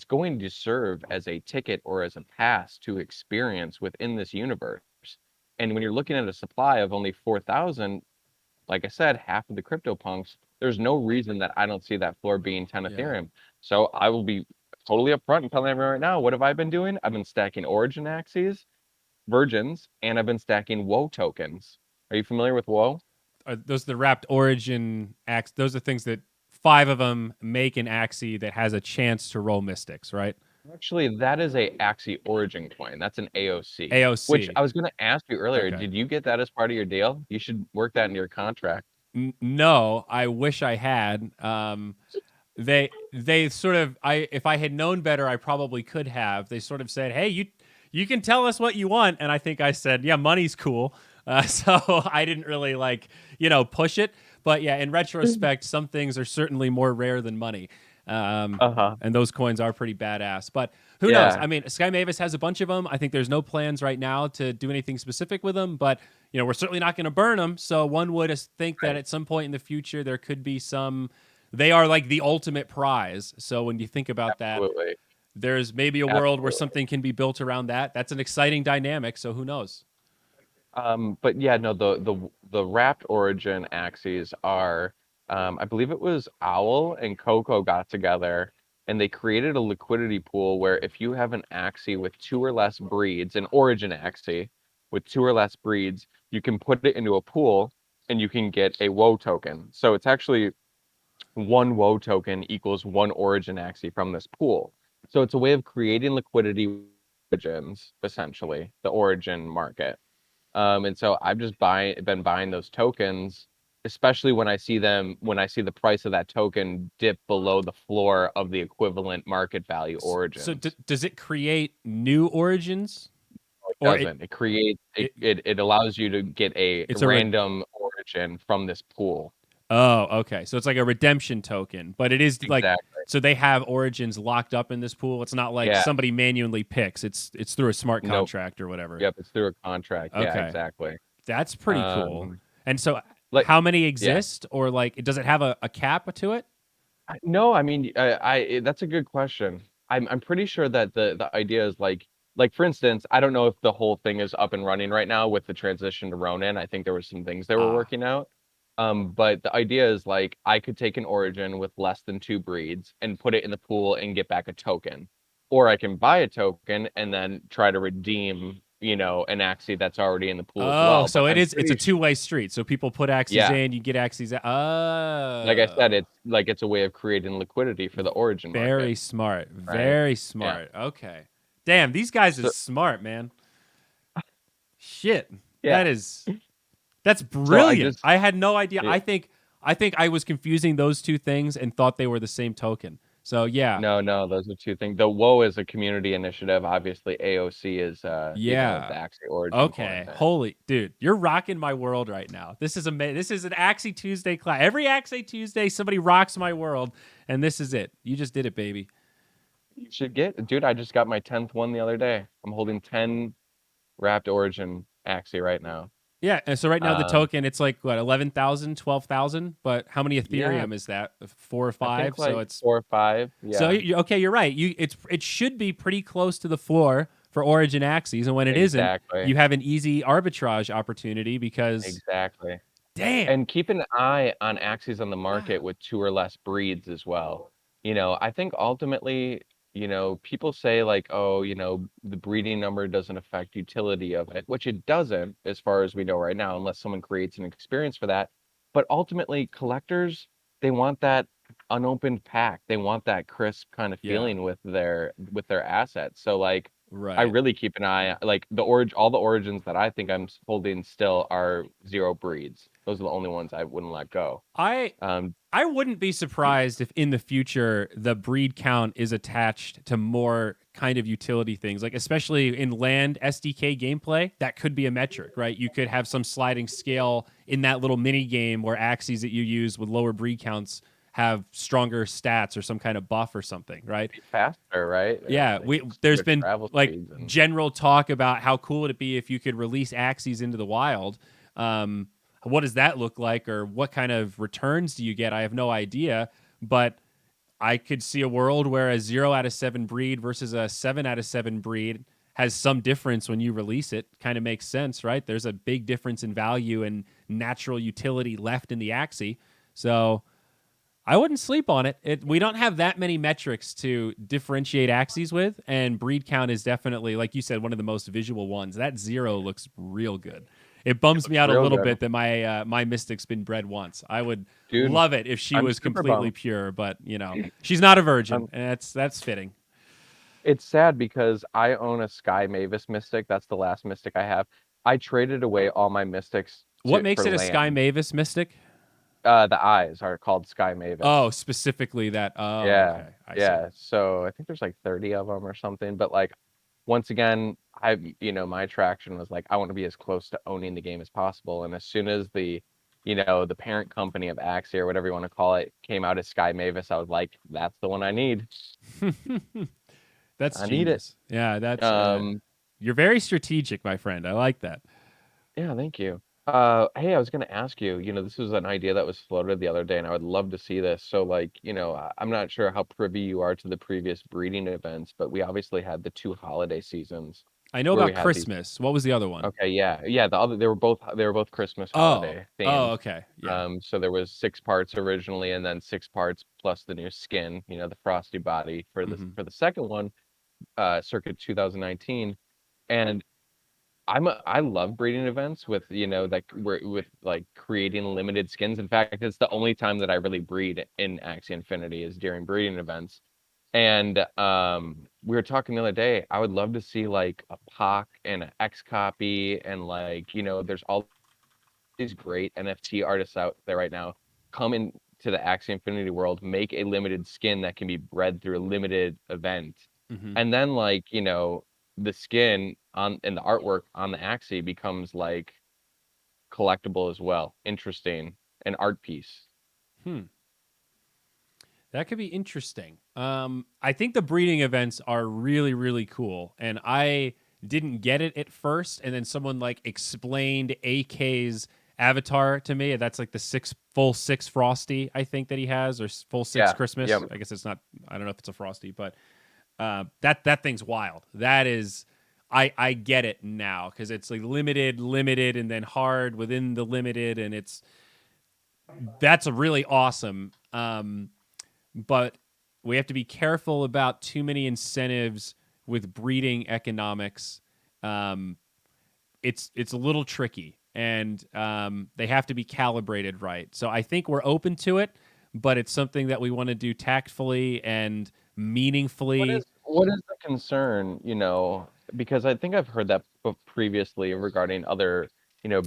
going to serve as a ticket or as a pass to experience within this universe. And when you're looking at a supply of only 4,000, like I said, half of the CryptoPunks, there's no reason that I don't see that floor being 10 Yeah. Ethereum. So I will be totally upfront and telling everyone right now, what have I been doing? I've been stacking Origin Axies, Virgins, and I've been stacking WoW tokens. Are you familiar with WoW? Those are the wrapped origin acts. Those are things that five of them make an Axie that has a chance to roll mystics, right? Actually, that is a Axie Origin coin. That's an AOC, which AOC. I was going to ask you earlier. Okay. Did you get that as part of your deal? You should work that into your contract. No, I wish I had. They sort of if I had known better, I probably could have. They sort of said, "Hey, you can tell us what you want," and I think I said, "Yeah, money's cool." So I didn't really like push it. But yeah, in retrospect, some things are certainly more rare than money. Uh-huh. And those coins are pretty badass. But who knows? Yeah. I mean, Sky Mavis has a bunch of them. I think there's no plans right now to do anything specific with them, but we're certainly not going to burn them. So one would think that Right. at some point in the future there could be some. They are like the ultimate prize. So when you think about that, Absolutely. there's maybe a world where Absolutely. something can be built around that. That's an exciting dynamic. So who knows? But yeah, no, the wrapped origin axes are, I believe it was Owl and Coco got together and they created a liquidity pool where if you have an axie with two or less breeds, an origin axie with two or less breeds, you can put it into a pool and you can get a WoW token. So it's actually one WoW token equals one origin axie from this pool. So it's a way of creating liquidity origins, essentially, the origin market. And so I've just been buying those tokens, especially when I see the price of that token dip below the floor of the equivalent market value So origins. does it create new origins, It or doesn't. It creates it it allows you to get a it's a random origin from this pool. Oh, okay. So it's like a redemption token, but it is like Exactly. so they have origins locked up in this pool. It's not like Yeah. somebody manually picks. It's through a smart Nope. contract or whatever. Yep. It's through a contract. Yeah. Okay. Exactly. That's pretty cool. Um. And so Like. how many Yeah. exist or like does it have a cap to it? No, I mean, that's a good question. I'm pretty sure that the idea is like for instance, I don't know if the whole thing is up and running right now with the transition to Ronin. I think there were some things they were Ah. working out. But the idea is like I could take an origin with less than two breeds and put it in the pool and get back a token. Or I can buy a token and then try to redeem, an Axie that's already in the pool as Oh, well. But so I'm it's a pretty sure, two-way street. So people put axes yeah, in, you get axes out. like I said, Oh. it's a way of creating liquidity for the origin market, Very smart. right? Very Yeah. smart. Okay. Damn, these guys are So smart, man. Shit. yeah. That is That's So I brilliant. just I had no idea. yeah, I think I was confusing those two things and thought they were the same token. So yeah. no, those are two things. The WoW is a community initiative. Obviously, AOC is the Yeah. Axie Origin coin Okay. there. Holy dude, you're rocking my world right now. This is amazing. This is an Axie Tuesday class. Every Axie Tuesday, somebody rocks my world, and this is it. You just did it, baby. You should get, dude. I just got my 10th one the other day. I'm holding 10 wrapped Origin Axie right now. Yeah, and so right now the Um, token it's like what 11,000, 12,000. But how many yeah, Ethereum is that? 4 or I think 5. So like it's 4 or 5. so Yeah, okay, you're right. It should be pretty close to the floor for Origin Axes, and when it isn't, exactly, you have an easy arbitrage opportunity because exactly. Damn. And keep an eye on Axies on the market Wow. with two or less breeds as well. I think ultimately, people say like, oh, the breeding number doesn't affect utility of it, which it doesn't as far as we know right now, unless someone creates an experience for that. But ultimately, collectors, they want that unopened pack. They want that crisp kind of Yeah. feeling with their assets. So like I Right. really keep an eye like all the origins that I think I'm holding still are zero breeds. Those are the only ones I wouldn't let go. I Um, I wouldn't be surprised if in the future the breed count is attached to more kind of utility things, like especially in land SDK gameplay. That could be a metric, right? You could have some sliding scale in that little mini game where axes that you use with lower breed counts have stronger stats or some kind of buff or something, right? be faster, right? Yeah, Like there's quicker been travel like speeds and general talk about how cool it'd be if you could release Axies into the wild. Um, what does that look like, or what kind of returns do you get? I have no idea, but I could see a world where a 0 out of 7 breed versus a 7 out of 7 breed has some difference when you release it. Kind of makes sense, right? There's a big difference in value and natural utility left in the Axie. So I wouldn't sleep on it. We don't have that many metrics to differentiate axes with, and breed count is definitely, like you said, one of the most visual ones. That 0 looks real good. It it bums me looks out a real little good. bit that my Mystic's been bred once. I would Dude, love it if she I'm was super completely bummed. pure, but she's not a virgin, Um, and that's fitting. it's sad because I own a Sky Mavis Mystic. That's the last Mystic I have. I traded away all my Mystics What for makes it a Sky land. Mavis Mystic? The eyes are called Sky Oh, Mavis. specifically that. Oh, Yeah, okay, I see. yeah. So I think there's like 30 of them or something. But like, once again, my attraction was like, I want to be as close to owning the game as possible. And as soon as the parent company of Axie or whatever you want to call it came out as Sky Mavis, I was like, that's the one I need. That's I need it. genius. Yeah, that's Um, you're very strategic, my friend. I like that. yeah, thank you. Hey, I was gonna ask you, this was an idea that was floated the other day, and I would love to see this. So, like, I'm not sure how privy you are to the previous breeding events, but we obviously had the two holiday seasons I know where we about had these. Christmas. What was the other one? Okay, yeah, yeah. They were both Christmas Oh. holiday Oh, themed. okay. Yeah. So there was 6 parts originally, and then 6 parts plus the new skin, the frosty body for the Hmm. for the second one, circa 2019. And I love breeding events with with like creating limited skins. In fact, it's the only time that I really breed in Axie Infinity is during breeding events. And we were talking the other day. I would love to see like a POC and an X copy, and like there's all these great NFT artists out there right now. Come into the Axie Infinity world, make a limited skin that can be bred through a limited event, Hmm. and then like the skin on and the artwork on the Axie becomes like collectible as well. Interesting, an art piece. Hmm. That could be interesting. I think the breeding events are really, really cool, and I didn't get it at first, and then someone like explained AK's avatar to me. That's like the full six Frosty, I think that he has, or full six Yeah, yeah. Christmas. I guess it's not. I don't know if it's a Frosty, but that thing's wild. That is. I get it now because it's like limited, and then hard within the limited, and that's really awesome. But we have to be careful about too many incentives with breeding economics. Um, it's a little tricky, and they have to be calibrated right. So I think we're open to it, but it's something that we want to do tactfully and What meaningfully. is what is the concern, because I think I've heard that previously regarding other,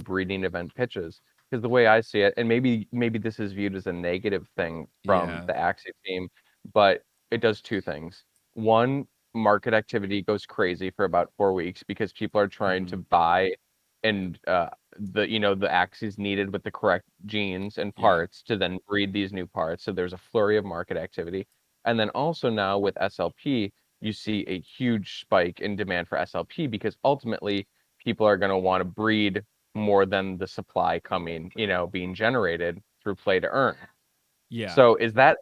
breeding event pitches. Because the way I see it, and maybe this is viewed as a negative thing from Yeah. the Axie team, but it does two things. One, market activity goes crazy for about 4 weeks because people are trying Hmm. to buy and the Axies needed with the correct genes and Yeah. parts to then breed these new parts. So there's a flurry of market activity. And then also now with SLP, you see a huge spike in demand for SLP because ultimately people are going to want to breed more than the supply coming, being generated through play to earn. Yeah. So is that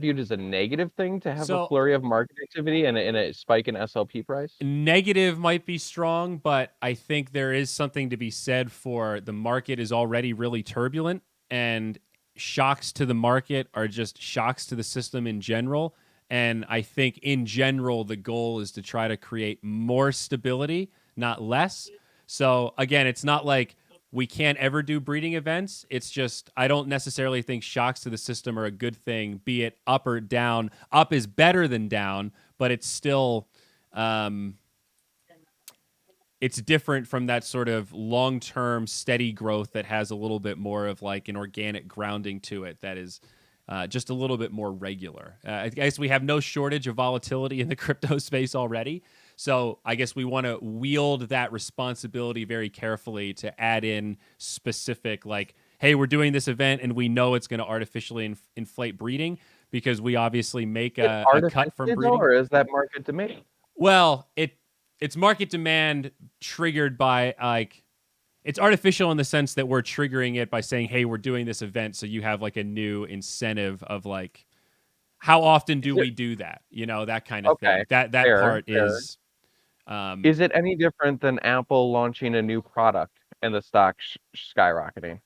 viewed as a negative thing to have a So flurry of market activity and a spike in SLP price? negative might be strong, but I think there is something to be said for the market is already really turbulent, and shocks to the market are just shocks to the system in general. And I think in general, the goal is to try to create more stability, not less. So again, it's not like we can't ever do breeding events. It's just I don't necessarily think shocks to the system are a good thing, be it up or down. Up is better than down, but it's still um, it's different from that sort of long-term steady growth that has a little bit more of like an organic grounding to it that is just a little bit more regular. I guess we have no shortage of volatility in the crypto space already. So I guess we want to wield that responsibility very carefully to add in specific, like, hey, we're doing this event and we know it's going to artificially inflate breeding because we obviously make Is it a cut from artificially though, breeding. or is that market demand? Well, it's market demand triggered by like it's artificial in the sense that we're triggering it by saying, "Hey, we're doing this event," so you have like a new incentive of like how often Is do it we do that? You know, that kind of okay? thing. That Fair, part fair. is um Is it any different than Apple launching a new product and the stock skyrocketing?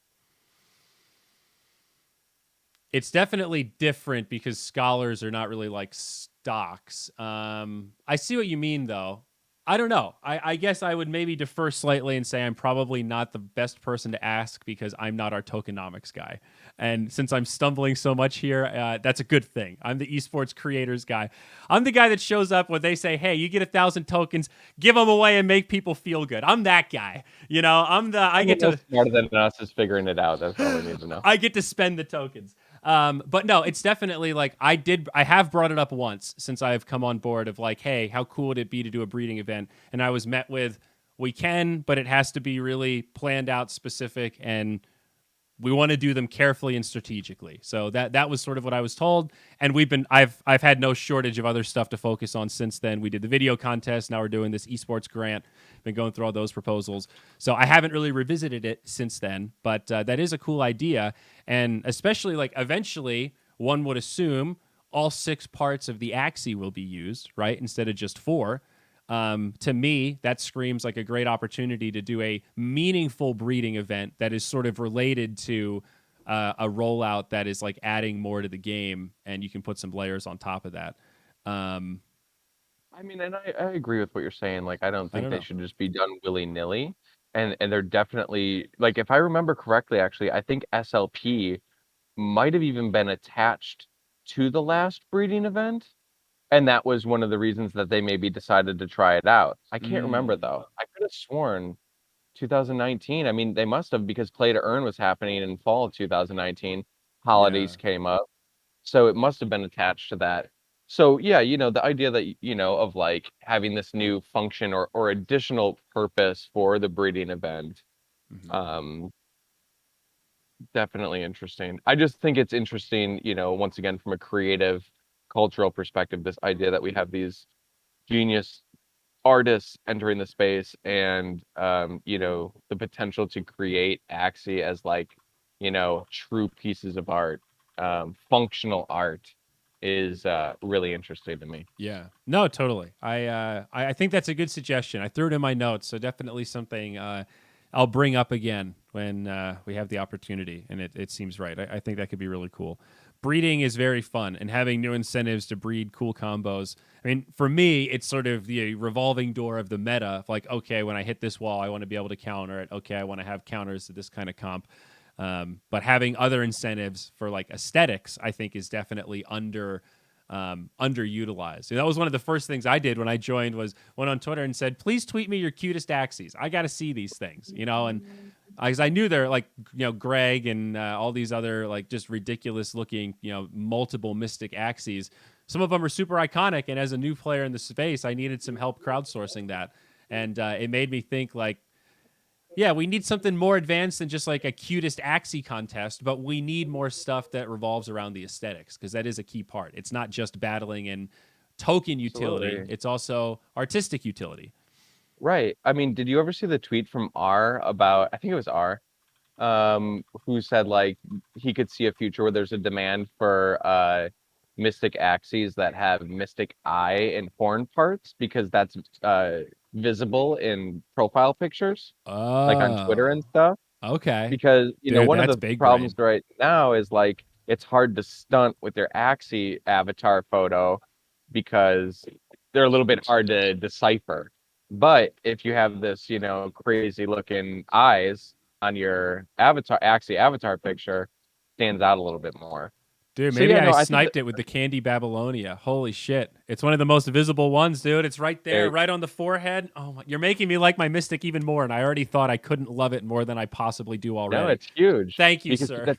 it's definitely different because scholars are not really like stocks. I see what you mean though. I don't know. I guess I would maybe defer slightly and say I'm probably not the best person to ask because I'm not our tokenomics guy. And since I'm stumbling so much here, that's a good thing. I'm the esports creators guy. I'm the guy that shows up when they say, "Hey, you get 1,000 tokens, give them away and make people feel good." I'm that guy. You know, I get Someone else to smarter than us is figuring it out. That's all we need to know. I get to spend the tokens. But no, it's definitely like I have brought it up once since I've come on board of like, hey, how cool would it be to do a breeding event? And I was met with, we can, but it has to be really planned out, specific, and we want to do them carefully and strategically. So that was sort of what I was told, and I've had no shortage of other stuff to focus on since then. We did the video contest, now we're doing this esports grant. Been going through all those proposals, so I haven't really revisited it since then. But that is a cool idea, and especially like eventually, one would assume all 6 parts of the Axie will be used, right, instead of just 4. To me, that screams like a great opportunity to do a meaningful breeding event that is sort of related to a rollout that is like adding more to the game, and you can put some layers on top of that. Um, I mean, and I agree with what you're saying. Like, I don't I think don't they know. should just be done willy-nilly. And they're definitely like if I remember correctly, actually, I think SLP might have even been attached to the last breeding event. And that was one of the reasons that they maybe decided to try it out. I can't remember Mm, though. I could have sworn 2019. I mean, they must have because Play to Earn was happening in fall of 2019. yeah. Holidays came up. So it must have been attached to that. So yeah, the idea that of like having this new function or additional purpose for the breeding event, Hmm. um, definitely interesting. I just think it's interesting, once again from a creative, cultural perspective, this idea that we have these genius artists entering the space and the potential to create Axie as like true pieces of art, functional art is really interesting to me. Yeah. No, totally. I think that's a good suggestion. I threw it in my notes, so definitely something I'll bring up again when we have the opportunity, and it seems right. I think that could be really cool. Breeding is very fun, and having new incentives to breed cool combos. I mean, for me, it's sort of the revolving door of the meta. Of like, okay, when I hit this wall, I want to be able to counter it. Okay, I want to have counters to this kind of comp. But having other incentives for like aesthetics, I think, is definitely underutilized. And that was one of the first things I did when I joined was went on Twitter and said, please tweet me your cutest Axies. I got to see these things, and because I knew they're like, Greg and all these other like just ridiculous looking, multiple mystic Axies. Some of them are super iconic. And as a new player in the space, I needed some help crowdsourcing that. And it made me think like, yeah, we need something more advanced than just like a cutest Axie contest, but we need more stuff that revolves around the aesthetics because that is a key part. It's not just battling and token utility, Absolutely. it's also artistic utility. Right. I mean, did you ever see the tweet from R about, I think it was R, who said like he could see a future where there's a demand for mystic axes that have mystic eye and horn parts because that's visible in profile pictures, like on Twitter Oh, and stuff. okay. Because Dude, one of that's the big problems brain. right now is like it's hard to stunt with their Axie avatar photo because they're a little bit hard to decipher. But if you have this, crazy looking eyes on your avatar Axie avatar picture, stands out a little bit more. Dude, So maybe yeah, I no, I think that sniped it with the Candy Babylonia. Holy shit. It's one of the most visible ones, dude. It's right there, there, right on the forehead. Oh my, you're making me like my Mystic even more, and I already thought I couldn't love it more than I possibly do no, already. it's huge Thank you, because sir. that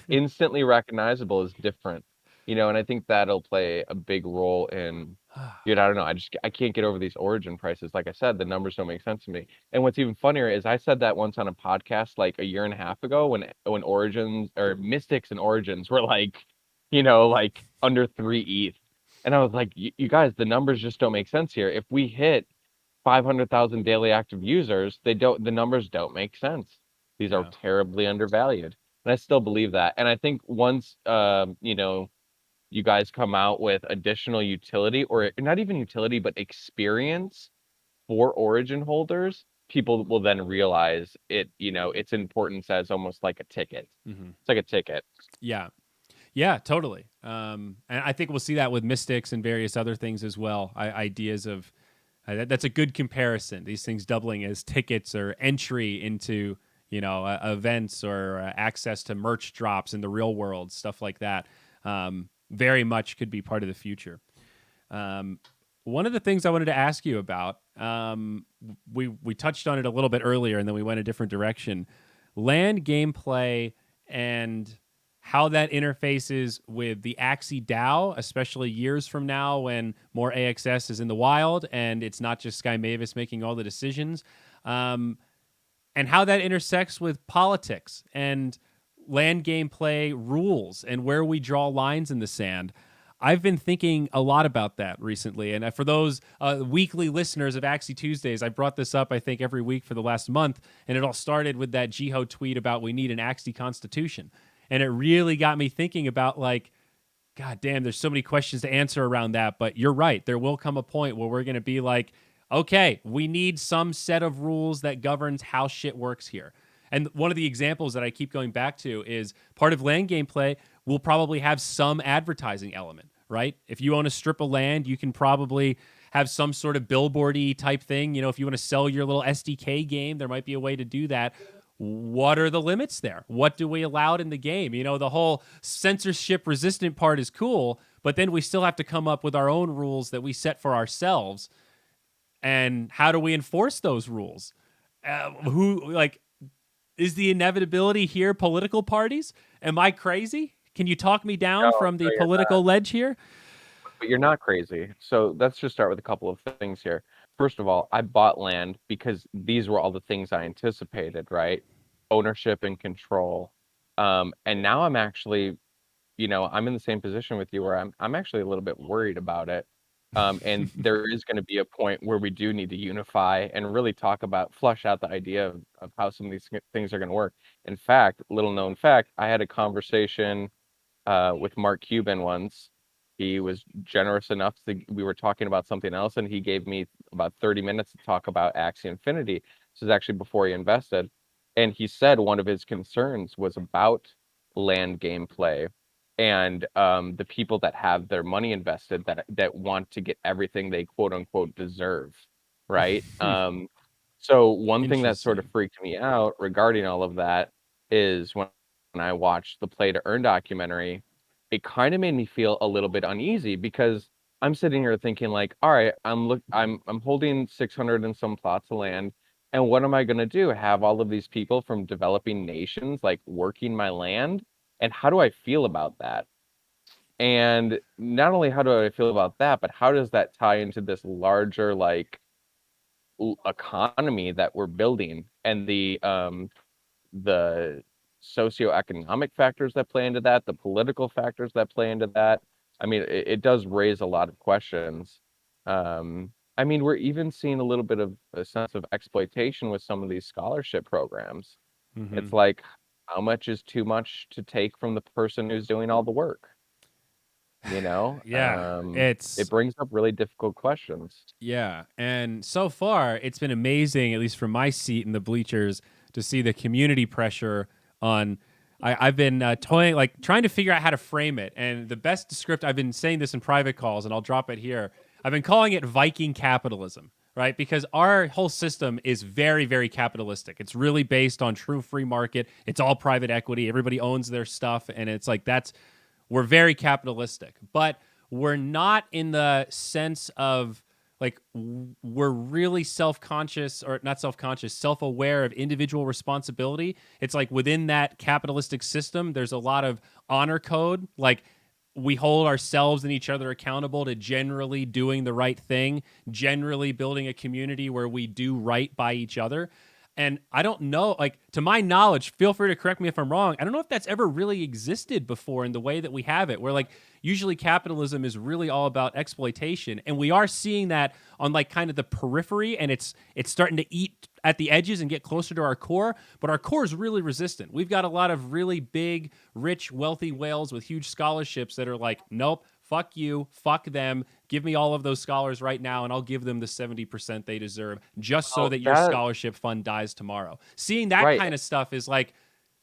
instantly recognizable is different, and I think that'll play a big role in, dude, I don't know, I can't get over these origin prices. Like I said, the numbers don't make sense to me. And what's even funnier is I said that once on a podcast like a year and a half ago when origins or mystics and origins were like, like under 3 ETH. And I was like, you guys, the numbers just don't make sense here. If we hit 500,000 daily active users, the numbers don't make sense. These are Yeah. terribly undervalued. And I still believe that. And I think once, you guys come out with additional utility, or not even utility, but experience for origin holders, people will then realize its importance as almost like a ticket. Hmm. It's like a ticket. Yeah. Yeah, totally. And I think we'll see that with Mystics and various other things as well. Ideas of that's a good comparison. These things doubling as tickets or entry into events or access to merch drops in the real world, stuff like that. Very much could be part of the future. Um, One of the things I wanted to ask you about, we touched on it a little bit earlier, and then we went a different direction. Land gameplay and how that interfaces with the Axie DAO, especially years from now when more AXS is in the wild and it's not just Sky Mavis making all the decisions, and how that intersects with politics and land gameplay rules and where we draw lines in the sand. I've been thinking a lot about that recently. And for those weekly listeners of Axie Tuesdays, I brought this up, I think, every week for the last month. And it all started with that Jiho tweet about we need an Axie constitution. And it really got me thinking about, like, God damn, there's so many questions to answer around that. But you're right. There will come a point where we're going to be like, okay, we need some set of rules that governs how shit works here. And one of the examples that I keep going back to is part of land gameplay will probably have some advertising element, right? If you own a strip of land, you can probably have some sort of billboardy type thing. If you want to sell your little SDK game, there might be a way to do that. What are the limits there? What do we allow in the game? The whole censorship resistant part is cool, but then we still have to come up with our own rules that we set for ourselves. And how do we enforce those rules? Who, like, is the inevitability here political parties? Am I crazy? Can you talk me down No, from the no, you're political ledge here? but you're not crazy. So let's just start with a couple of things here. First of all, I bought land because these were all the things I anticipated, right? Ownership and control. And now I'm actually, I'm in the same position with you where I'm actually a little bit worried about it. And there is going to be a point where we do need to unify and really talk about, flush out the idea of how some of these things are going to work. In fact, little known fact, I had a conversation with Mark Cuban once. He was generous enough to, we were talking about something else, and he gave me about 30 minutes to talk about Axie Infinity. This is actually before he invested. And he said one of his concerns was about land gameplay and the people that have their money invested that want to get everything they quote unquote deserve, right? So one thing that sort of Interesting. freaked me out regarding all of that is when I watched the Play to Earn documentary, it kind of made me feel a little bit uneasy because I'm sitting here thinking like, all right, I'm holding 600 and some plots of land, and what am I going to do? Have all of these people from developing nations like working my land? And how do I feel about that? And not only how do I feel about that, but how does that tie into this larger like economy that we're building and the socioeconomic factors that play into that, the political factors that play into that. I mean, it does raise a lot of questions. I mean, we're even seeing a little bit of a sense of exploitation with some of these scholarship programs. Hmm. It's like, how much is too much to take from the person who's doing all the work? You know, Yeah, it it's brings up really difficult questions. yeah, and so far it's been amazing, at least from my seat in the bleachers, to see the community pressure on. I've been toying, like trying to figure out how to frame it, and the best script I've been saying this in private calls, and I'll drop it here. I've been calling it Viking capitalism, right? Because our whole system is very, very capitalistic. It's really based on true free market. It's all private equity. Everybody owns their stuff, and it's like that's we're very capitalistic, but we're not in the sense of like we're really self-conscious, or not self-conscious, self-aware of individual responsibility. It's like within that capitalistic system there's a lot of honor code, like we hold ourselves and each other accountable to generally doing the right thing, generally building a community where we do right by each other. And I don't know, like to my knowledge, feel free to correct me if I'm wrong. I don't know if that's ever really existed before in the way that we have it, where like usually capitalism is really all about exploitation. And we are seeing that on like kind of the periphery, and it's starting to eat at the edges and get closer to our core, but our core is really resistant. We've got a lot of really big, rich, wealthy whales with huge scholarships that are like, nope, fuck you, fuck them. Give me all of those scholars right now, and I'll give them the 70% they deserve just so Well, that your that scholarship fund dies tomorrow. Seeing that right. kind of stuff is like,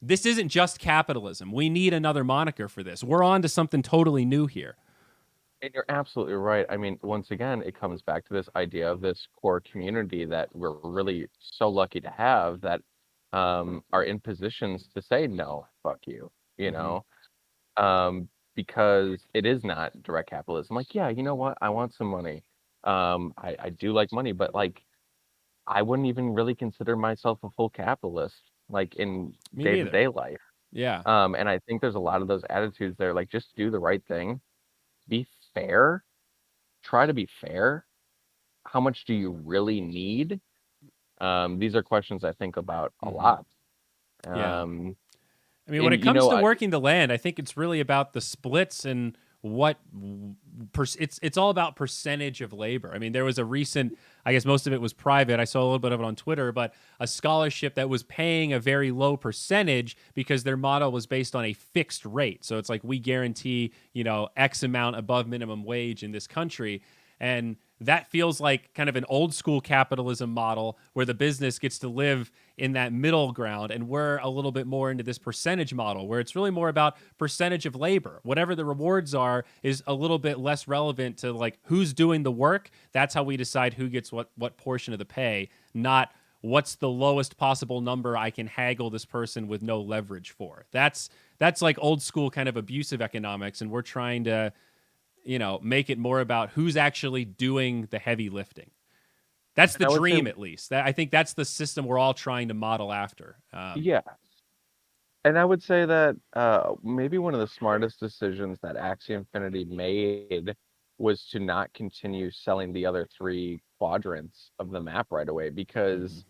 this isn't just capitalism. We need another moniker for this. We're on to something totally new here. And you're absolutely right. I mean, once again, it comes back to this idea of this core community that we're really so lucky to have that are in positions to say no, fuck you, you Mm-hmm. know, um, because it is not direct capitalism. Like, yeah, you know what? I want some money. I do like money, but like, I wouldn't even really consider myself a full capitalist, like in Me day to neither. day life. Yeah. And I think there's a lot of those attitudes there, like just do the right thing, be fair, try to be fair. How much do you really need? These are questions I think about a Mm-hmm. lot. Yeah. Um, I mean, when and it comes to I, working the land, I think it's really about the splits and what it's all about percentage of labor. I mean, there was a recent, I guess most of it was private. I saw a little bit of it on Twitter, but a scholarship that was paying a very low percentage because their model was based on a fixed rate. So it's like we guarantee, X amount above minimum wage in this country. And that feels like kind of an old school capitalism model where the business gets to live in that middle ground. And we're a little bit more into this percentage model where it's really more about percentage of labor. Whatever the rewards are is a little bit less relevant to like who's doing the work. That's how we decide who gets what portion of the pay, not what's the lowest possible number I can haggle this person with no leverage for. That's like old school kind of abusive economics, and we're trying to make it more about who's actually doing the heavy lifting. That's and the I would say, dream, at least. I think that's the system we're all trying to model after. yeah, and I would say that maybe one of the smartest decisions that Axie Infinity made was to not continue selling the other three quadrants of the map right away Mhm. because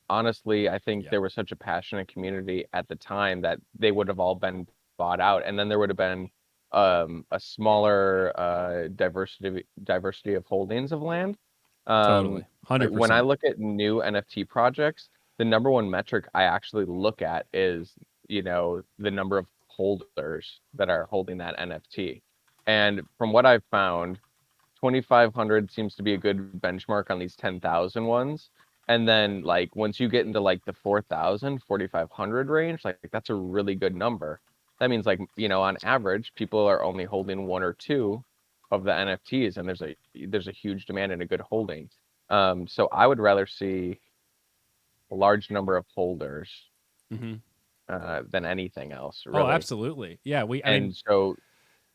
honestly, I think Yeah, there was such a passionate community at the time that they would have all been bought out, and then there would have been a smaller diversity of holdings of land. totally, Like hundred when I percent. look at new NFT projects, the number one metric I actually look at is, the number of holders that are holding that NFT. And from what I've found, 2,500 seems to be a good benchmark on these 10,000 ones. And then like once you get into like the 4,000, 4,500 range, like that's a really good number. That means like, on average, people are only holding one or two of the NFTs, and there's a huge demand and a good holding. So I would rather see a large number of holders Hmm. than anything else, Oh, really. absolutely. Yeah, I mean, And so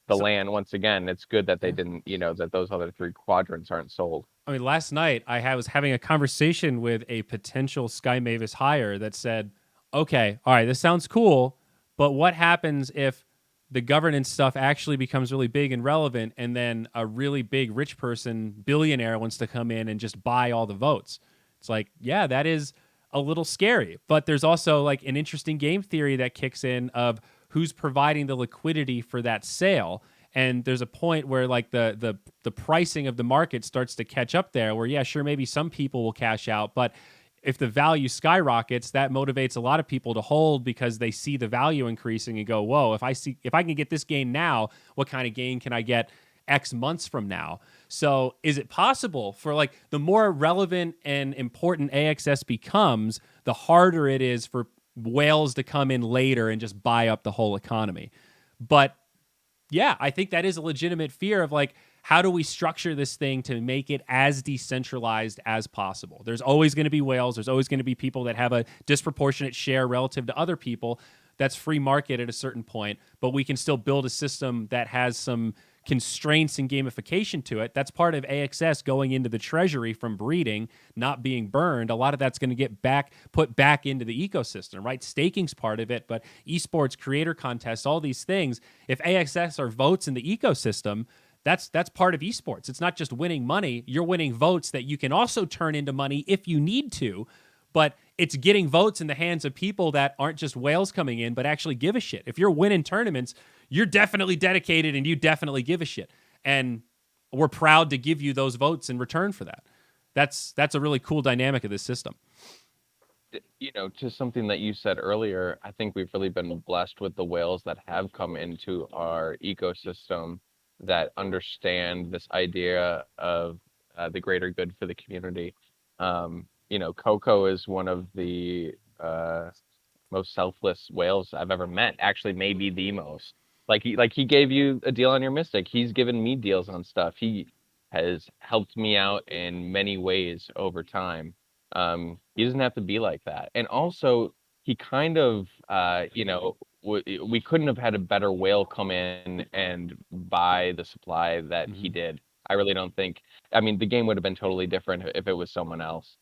the so, land, once again, it's good that they yeah. didn't, that those other three quadrants aren't sold. I mean, last night was having a conversation with a potential Sky Mavis hire that said, "Okay, all right, this sounds cool, but what happens if the governance stuff actually becomes really big and relevant, and then a really big rich person, billionaire, wants to come in and just buy all the votes?" It's like, yeah, that is a little scary, but there's also like an interesting game theory that kicks in of who's providing the liquidity for that sale. And there's a point where like the pricing of the market starts to catch up there where yeah, sure, maybe some people will cash out, but if the value skyrockets, that motivates a lot of people to hold because they see the value increasing and go, whoa, if I can get this gain now, what kind of gain can I get X months from now? So is it possible for, like, the more relevant and important AXS becomes, the harder it is for whales to come in later and just buy up the whole economy? But yeah, I think that is a legitimate fear of, like, how do we structure this thing to make it as decentralized as possible? There's always going to be whales. There's always going to be people that have a disproportionate share relative to other people. That's free market at a certain point, but we can still build a system that has some constraints and gamification to it. That's part of AXS going into the treasury from breeding, not being burned. A lot of that's going to get put back into the ecosystem, right? Staking's part of it, but esports, creator contests, all these things. If AXS are votes in the ecosystem, that's part of esports. It's not just winning money. You're winning votes that you can also turn into money if you need to, but it's getting votes in the hands of people that aren't just whales coming in, but actually give a shit. If you're winning tournaments, you're definitely dedicated and you definitely give a shit. And we're proud to give you those votes in return for that. That's a really cool dynamic of this system. You know, to something that you said earlier, I think we've really been blessed with the whales that have come into our ecosystem that understand this idea of the greater good for the community. You know, Coco is one of the most selfless whales I've ever met. Actually, maybe the most. Like he gave you a deal on your Mystic. He's given me deals on stuff. He has helped me out in many ways over time. He doesn't have to be like that. And also, he kind of, you know, we couldn't have had a better whale come in and buy the supply that he did. I really don't think. I mean, the game would have been totally different if it was someone else.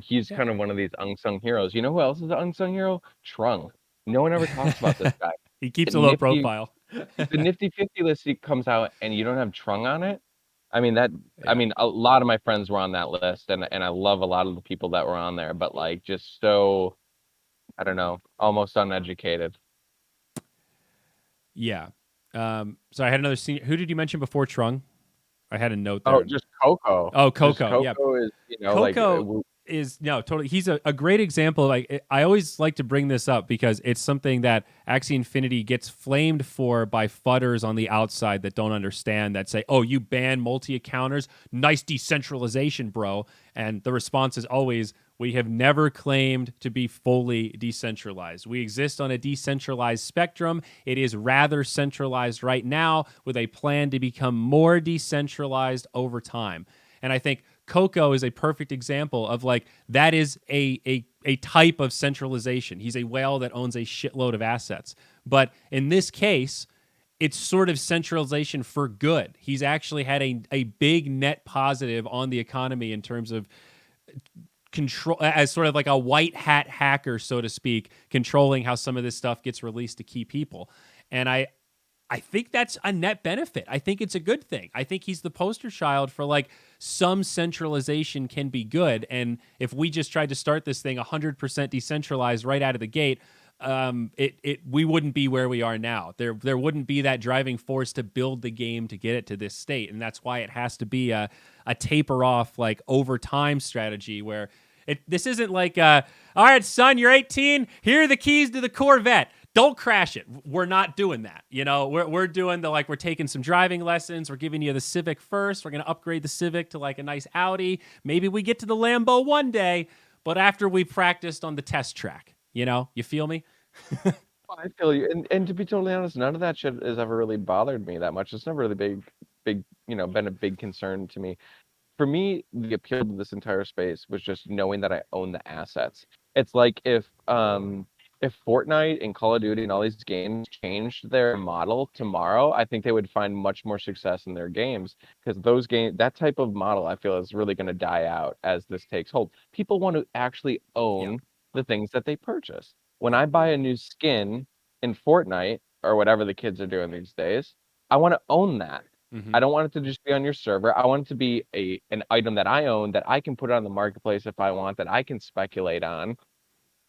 He's Yeah. kind of one of these unsung heroes. You know who else is an unsung hero? Trung. No one ever talks about this guy. He keeps The a low nifty, profile. the Nifty 50 list comes out and you don't have Trung on it. I mean that. I Yeah. mean, a lot of my friends were on that list, and I love a lot of the people that were on there. But like, just so I don't know, almost uneducated. Yeah. So I had another senior. Who did you mention before Trung? I had a note Oh, there. just Coco. Oh, Just Coco. Yeah. Coco is, you know, like Coco is no totally. He's a great example. Like, I always like to bring this up because it's something that Axie Infinity gets flamed for by fudders on the outside that don't understand, that say, "Oh, you ban multi-accounters? Nice decentralization, bro." And the response is always, "We have never claimed to be fully decentralized. We exist on a decentralized spectrum. It is rather centralized right now, with a plan to become more decentralized over time." And I think Coco is a perfect example of, like, that is a type of centralization. He's a whale that owns a shitload of assets. But in this case, it's sort of centralization for good. He's actually had a big net positive on the economy in terms of control, as sort of like a white hat hacker, so to speak, controlling how some of this stuff gets released to key people. And I think that's a net benefit. I think it's a good thing. I think he's the poster child for, like, some centralization can be good. And if we just tried to start this thing 100% decentralized right out of the gate, we wouldn't be where we are now. There wouldn't be that driving force to build the game to get it to this state. And that's why it has to be a taper off, like, over time strategy where this isn't like, all right, son, you're 18. Here are the keys to the Corvette. Don't crash it. We're not doing that. You know, we're doing we're taking some driving lessons. We're giving you the Civic first. We're going to upgrade the Civic to, like, a nice Audi. Maybe we get to the Lambo one day, but after we practiced on the test track. You know, you feel me? I feel you. And to be totally honest, none of that shit has ever really bothered me that much. It's never really big, you know, been a big concern to me. For me, the appeal to this entire space was just knowing that I own the assets. It's like if Fortnite and Call of Duty and all these games changed their model tomorrow, I think they would find much more success in their games, because that type of model, I feel, is really going to die out as this takes hold. People want to actually Yeah. own the things that they purchase. When I buy a new skin in Fortnite or whatever the kids are doing these days, I want to own that. Mm-hmm. I don't want it to just be on your server. I want it to be an item that I own, that I can put on the marketplace if I want, that I can speculate on.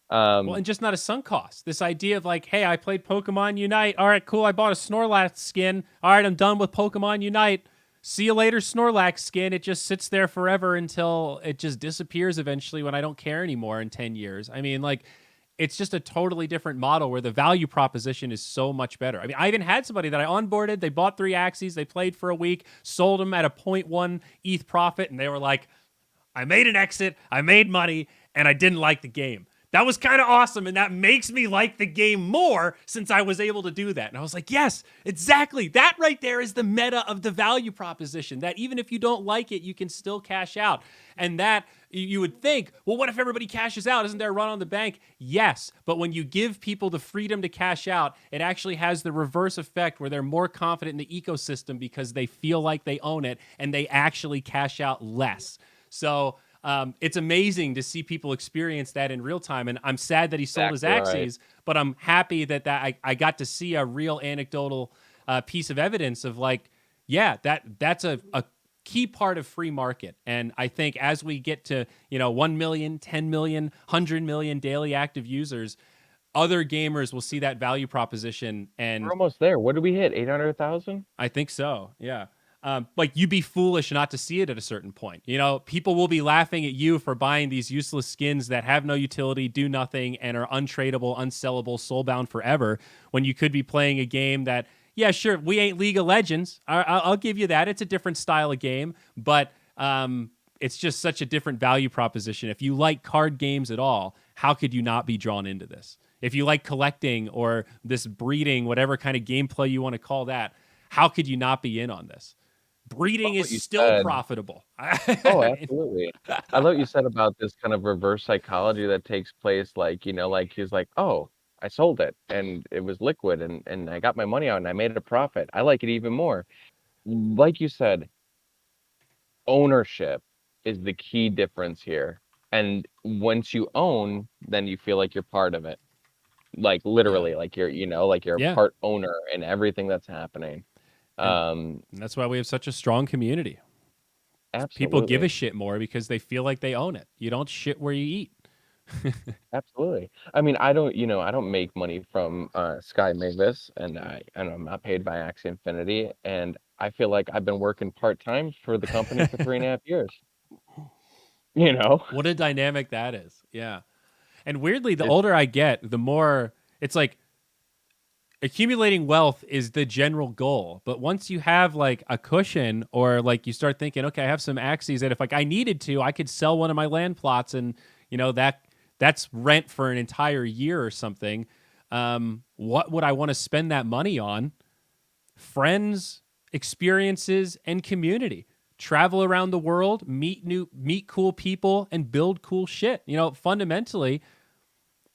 Well, Um, and just not a sunk cost. This idea of, like, hey, I played Pokemon Unite. All right, cool. I bought a Snorlax skin. All right, I'm done with Pokemon Unite. see you later, Snorlax skin. It just sits there forever until it just disappears eventually when I don't care anymore in 10 years. I mean, like, it's just a totally different model where the value proposition is so much better. I mean, I even had somebody that I onboarded. They bought 3 Axies. They played for a week, sold them at a zero point 0.1 ETH profit, and they were like, I made an exit, I made money, and I didn't like the game. That was kind of awesome, and that makes me like the game more since I was able to do that. And I was like, yes, exactly. That right there is the meta of the value proposition, that even if you don't like it, you can still cash out. And that you would think, well, what if everybody cashes out? Isn't there a run on the bank? Yes, but when you give people the freedom to cash out, it actually has the reverse effect where they're more confident in the ecosystem because they feel like they own it and they actually cash out less. So it's amazing to see people experience that in real time. And I'm sad that he sold his Exactly Axies, but I'm happy that I got to see a real anecdotal piece of evidence of like, yeah, that's a key part of free market. And I think as we get to, 1 million, 10 million, 100 million daily active users, other gamers will see that value proposition. We're And almost there. What did we hit? 800,000? I think so. Yeah. Like you'd be foolish not to see it at a certain point. People will be laughing at you for buying these useless skins that have no utility, do nothing, and are untradeable, unsellable, soulbound forever. When you could be playing a game that, yeah, sure, we ain't League of Legends. I'll give you that. It's a different style of game, but it's just such a different value proposition. If you like card games at all, how could you not be drawn into this? If you like collecting or this breeding, whatever kind of gameplay you want to call that, how could you not be in on this? I Breeding love is what you still said. profitable. Oh, absolutely. I love what you said about this kind of reverse psychology that takes place. Like, like he's like, oh, I sold it and it was liquid and I got my money out and I made a profit. I like it even more. Like you said, ownership is the key difference here. And once you own, then you feel like you're part of it. Like Yeah. literally, like like you're a Yeah. part owner in everything that's happening. And Um, that's why we have such a strong community. People give a absolutely. shit more because they feel like they own it. You don't shit where you eat. Absolutely. I mean, I don't make money from Sky Mavis, and I'm not paid by Axie Infinity, and I feel like I've been working part-time for the company for 3.5 years. You know, What a dynamic that is. Yeah. And weirdly, the it's older I get, the more it's like accumulating wealth is the general goal. But once you have like a cushion or like you start thinking, okay, I have some Axies that if like I needed to, I could sell one of my land plots and that's rent for an entire year or something. What would I want to spend that money on? Friends, experiences, and community. Travel around the world, meet cool people, and build cool shit. Fundamentally,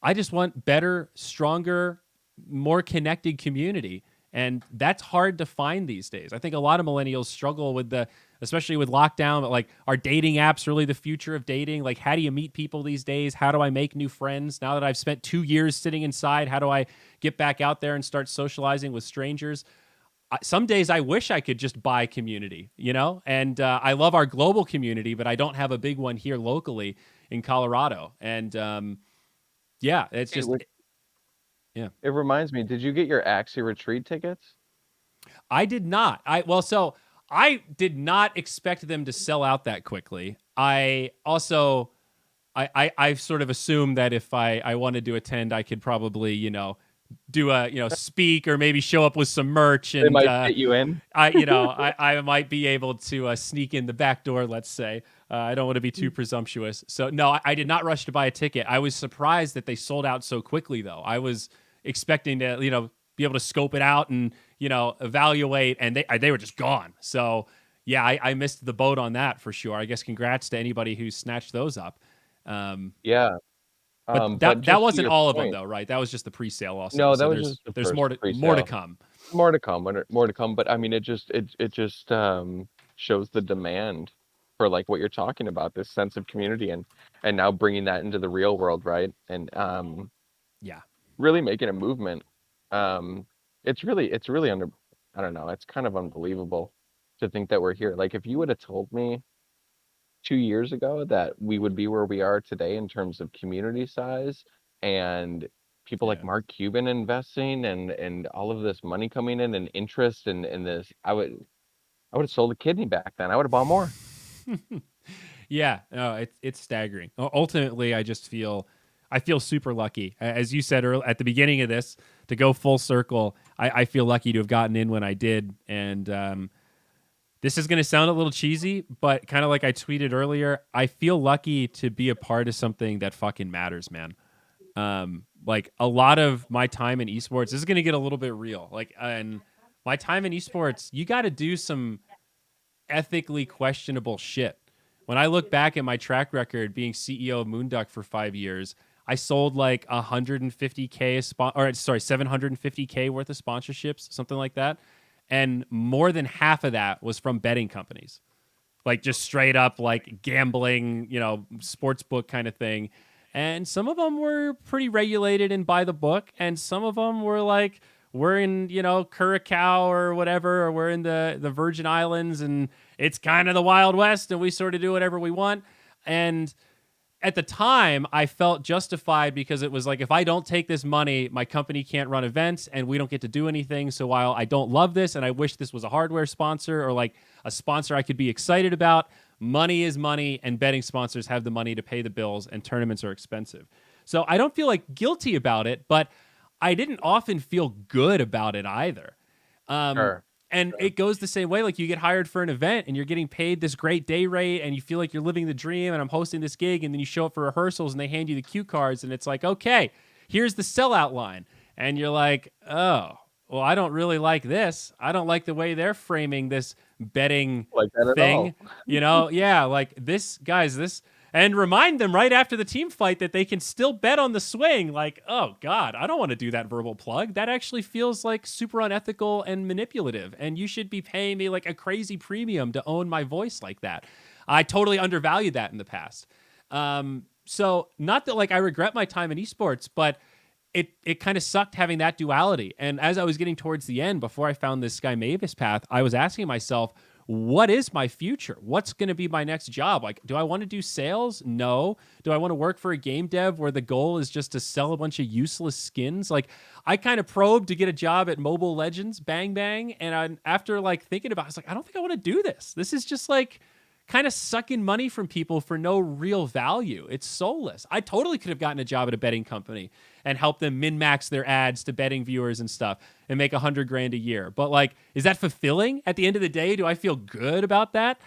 I just want better, stronger, more connected community. And that's hard to find these days. I think a lot of millennials struggle with especially with lockdown, like, are dating apps really the future of dating? Like, how do you meet people these days? How do I make new friends? Now that I've spent 2 years sitting inside, how do I get back out there and start socializing with strangers? Some days I wish I could just buy community, and I love our global community, but I don't have a big one here locally in Colorado. And yeah, it's it, just, which- yeah. it reminds me, did you get your Axie retreat tickets? I did not. So I did not expect them to sell out that quickly. I also I sort of assumed that if I wanted to attend, I could probably, do a, speak or maybe show up with some merch They and might fit you in. I might be able to sneak in the back door, let's say. I don't want to be too presumptuous. So no, I did not rush to buy a ticket. I was surprised that they sold out so quickly though. I was expecting to, be able to scope it out and, evaluate, and they were just gone. So yeah, I missed the boat on that for sure. I guess congrats to anybody who snatched those up. Um, Yeah. but But that just to wasn't your all of them point, though, right? That was just the pre-sale also. no, that So was just the there's first more to pre-sale. come. More to come, more to come. But I mean, it just shows the demand for like what you're talking about, this sense of community and now bringing that into the real world, right? And Yeah. really making a movement. Um, it's really under, I don't know, it's kind of unbelievable to think that we're here. Like if you would have told me 2 years ago that we would be where we are today in terms of community size and people like Yeah. Mark Cuban investing and all of this money coming in and interest in this, I would. I would have sold a kidney back then. I would have bought more. Yeah, no, it's staggering. Ultimately, I feel super lucky. As you said at the beginning of this, to go full circle, I feel lucky to have gotten in when I did. And this is going to sound a little cheesy, but kind of like I tweeted earlier, I feel lucky to be a part of something that fucking matters, man. Like a lot of my time in esports, this is going to get a little bit real. Like, and my time in esports, you got to do some ethically questionable shit. When I look back at my track record being CEO of Moonduck for 5 years, I sold like 750K worth of sponsorships, something like that. And more than half of that was from betting companies, like just straight up like gambling, sports book kind of thing. And some of them were pretty regulated and by the book, and some of them were like, we're in, Curacao or whatever, or we're in the Virgin Islands, and it's kind of the Wild West, and we sort of do whatever we want. And at the time, I felt justified because it was like, if I don't take this money, my company can't run events and we don't get to do anything. So while I don't love this and I wish this was a hardware sponsor or like a sponsor I could be excited about, money is money, and betting sponsors have the money to pay the bills, and tournaments are expensive. So I don't feel like guilty about it, but I didn't often feel good about it either. Sure. And it goes the same way. Like, you get hired for an event and you're getting paid this great day rate and you feel like you're living the dream, and I'm hosting this gig, and then you show up for rehearsals and they hand you the cue cards and it's like, okay, here's the sellout line. And you're like, oh, well, I don't really like this. I don't like the way they're framing this betting Like that at thing. all. Yeah, like this, guys, this. And remind them right after the team fight that they can still bet on the swing. Like, oh God, I don't want to do that verbal plug. That actually feels like super unethical and manipulative. And you should be paying me like a crazy premium to own my voice like that. I totally undervalued that in the past. So not that like I regret my time in esports, but it kind of sucked having that duality. And as I was getting towards the end, before I found this Sky Mavis path, I was asking myself, what is my future? What's going to be my next job? Like, do I want to do sales? No. Do I want to work for a game dev where the goal is just to sell a bunch of useless skins? Like, I kind of probed to get a job at Mobile Legends, Bang Bang. And after like thinking about it, I was like, I don't think I want to do this. This is just like kind of sucking money from people for no real value. It's soulless. I totally could have gotten a job at a betting company and helped them min-max their ads to betting viewers and stuff and make $100,000 a year. But like, is that fulfilling at the end of the day? Do I feel good about that?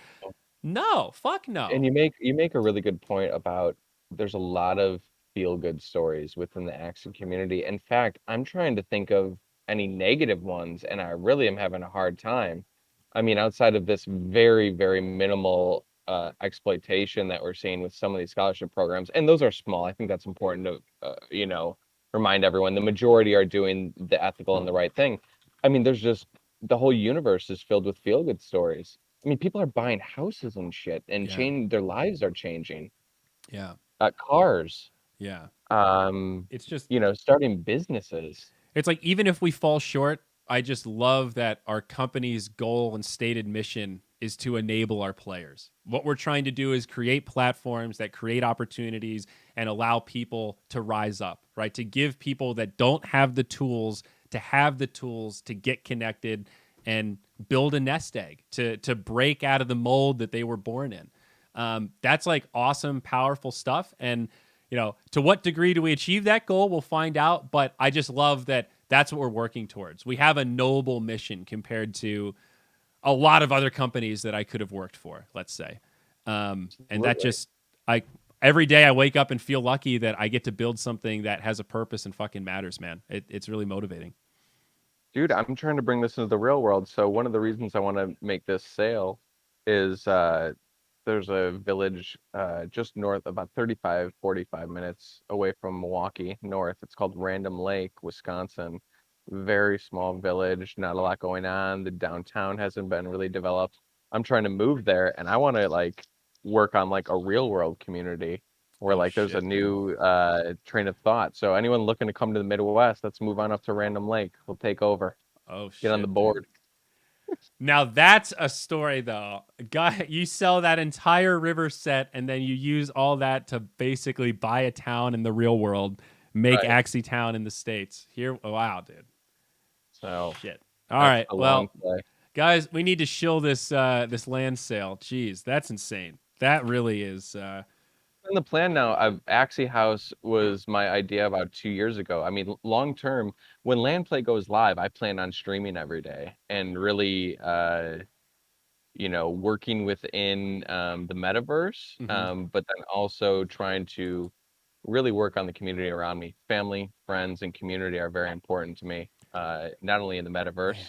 No, fuck And no. you make a really good point about there's a lot of feel good stories within the Axie community. In fact, I'm trying to think of any negative ones, and I really am having a hard time. I mean, outside of this very, very minimal exploitation that we're seeing with some of these scholarship programs, and those are small. I think that's important to remind everyone. The majority are doing the ethical and the right thing. I mean, there's just the whole universe is filled with feel good stories. I mean, people are buying houses and shit, and Yeah. their lives are changing. Yeah. Cars, Yeah. um, It's just starting businesses. It's like, even if we fall short, I just love that our company's goal and stated mission is to enable our players. What we're trying to do is create platforms that create opportunities and allow people to rise up, right? To give people that don't have the tools to have the tools to get connected and build a nest egg, to break out of the mold that they were born in. That's like awesome, powerful stuff. And to what degree do we achieve that goal? We'll find out. But I just love that that's what we're working towards. We have a noble mission compared to a lot of other companies that I could have worked for, let's say. And that Absolutely. just, every day I wake up and feel lucky that I get to build something that has a purpose and fucking matters, man. It's really motivating. Dude, I'm trying to bring this into the real world. So one of the reasons I want to make this sale is there's a village just north, about 35, 45 minutes away from Milwaukee, north. It's called Random Lake, Wisconsin. Very small village, not a lot going on. The downtown hasn't been really developed. I'm trying to move there, and I want to like work on like a real world community where Oh, like there's a shit. new train of thought. So anyone looking to come to the Midwest, let's move on up to Random Lake. We'll take over. Oh, Get on the shit, dude. board. Now that's a story, though. Guy, you sell that entire river set, and then you use all that to basically buy a town in the real world, make Right. Axie Town in the States. Here, oh, wow, dude. So Shit. All that's right. the long Well, play. Guys, we need to shill this land sale. Jeez, that's insane. That really is. In the plan now, Axie House was my idea about 2 years ago. I mean, long term, when Land Play goes live, I plan on streaming every day and really, working within the metaverse, Mhm. but then also trying to really work on the community around me. Family, friends, and community are very important to me, not only in the metaverse, Man,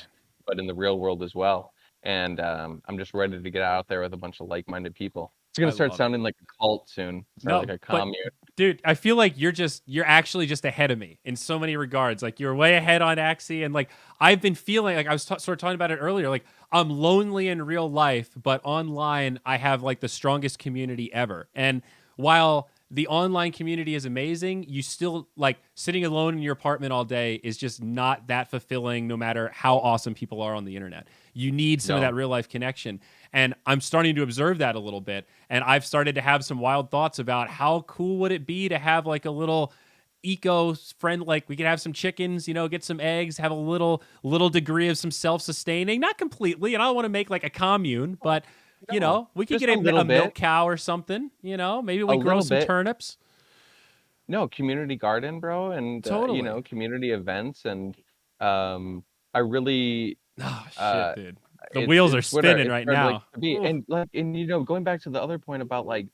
but in the real world as well. And I'm just ready to get out there with a bunch of like-minded people. It's gonna I start love it. sounding like a cult soon, or like No, a but commune. dude, I feel like you're actually just ahead of me in so many regards. Like you're way ahead on Axie, and like I've been feeling like I was sort of talking about it earlier. Like I'm lonely in real life, but online I have like the strongest community ever. And while the online community is amazing, you still like sitting alone in your apartment all day is just not that fulfilling, no matter how No, awesome people are on the internet. You need some of that no, real life connection. And I'm starting to observe that a little bit. And I've started to have some wild thoughts about how cool would it be to have like a little eco friend, like we could have some chickens, get some eggs, have a little degree of some self-sustaining, not completely, and I don't want to make like a commune, no, but no. we could Just get a a little milk bit, cow or something, maybe a we grow little some bit. turnips. No, community garden, bro, and Totally. community events, and I really Oh shit, uh dude, the it's wheels are it's what spinning it's right hard like now. to be. Ooh, And going back to the other point about like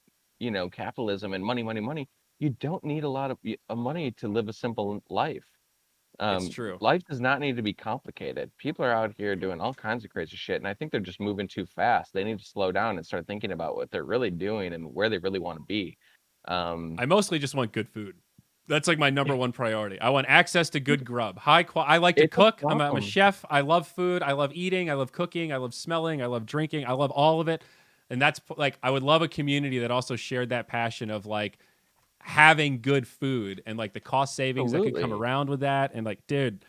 capitalism and money, money, money. You don't need a lot of money to live a simple life. it's true. Life does not need to be complicated. People are out here doing all kinds of crazy shit, and I think they're just moving too fast. They need to slow down and start thinking about what they're really doing and where they really want to be. um I mostly just want good food. That's like my number one priority. I want access to good grub. I like to it's a cook. I'm a problem. chef. I love food. I love eating. I love cooking. I love smelling. I love drinking. I love all of it. And that's like I would love a community that also shared that passion of like having good food and like the cost savings that could come Absolutely. around with that. And like, dude,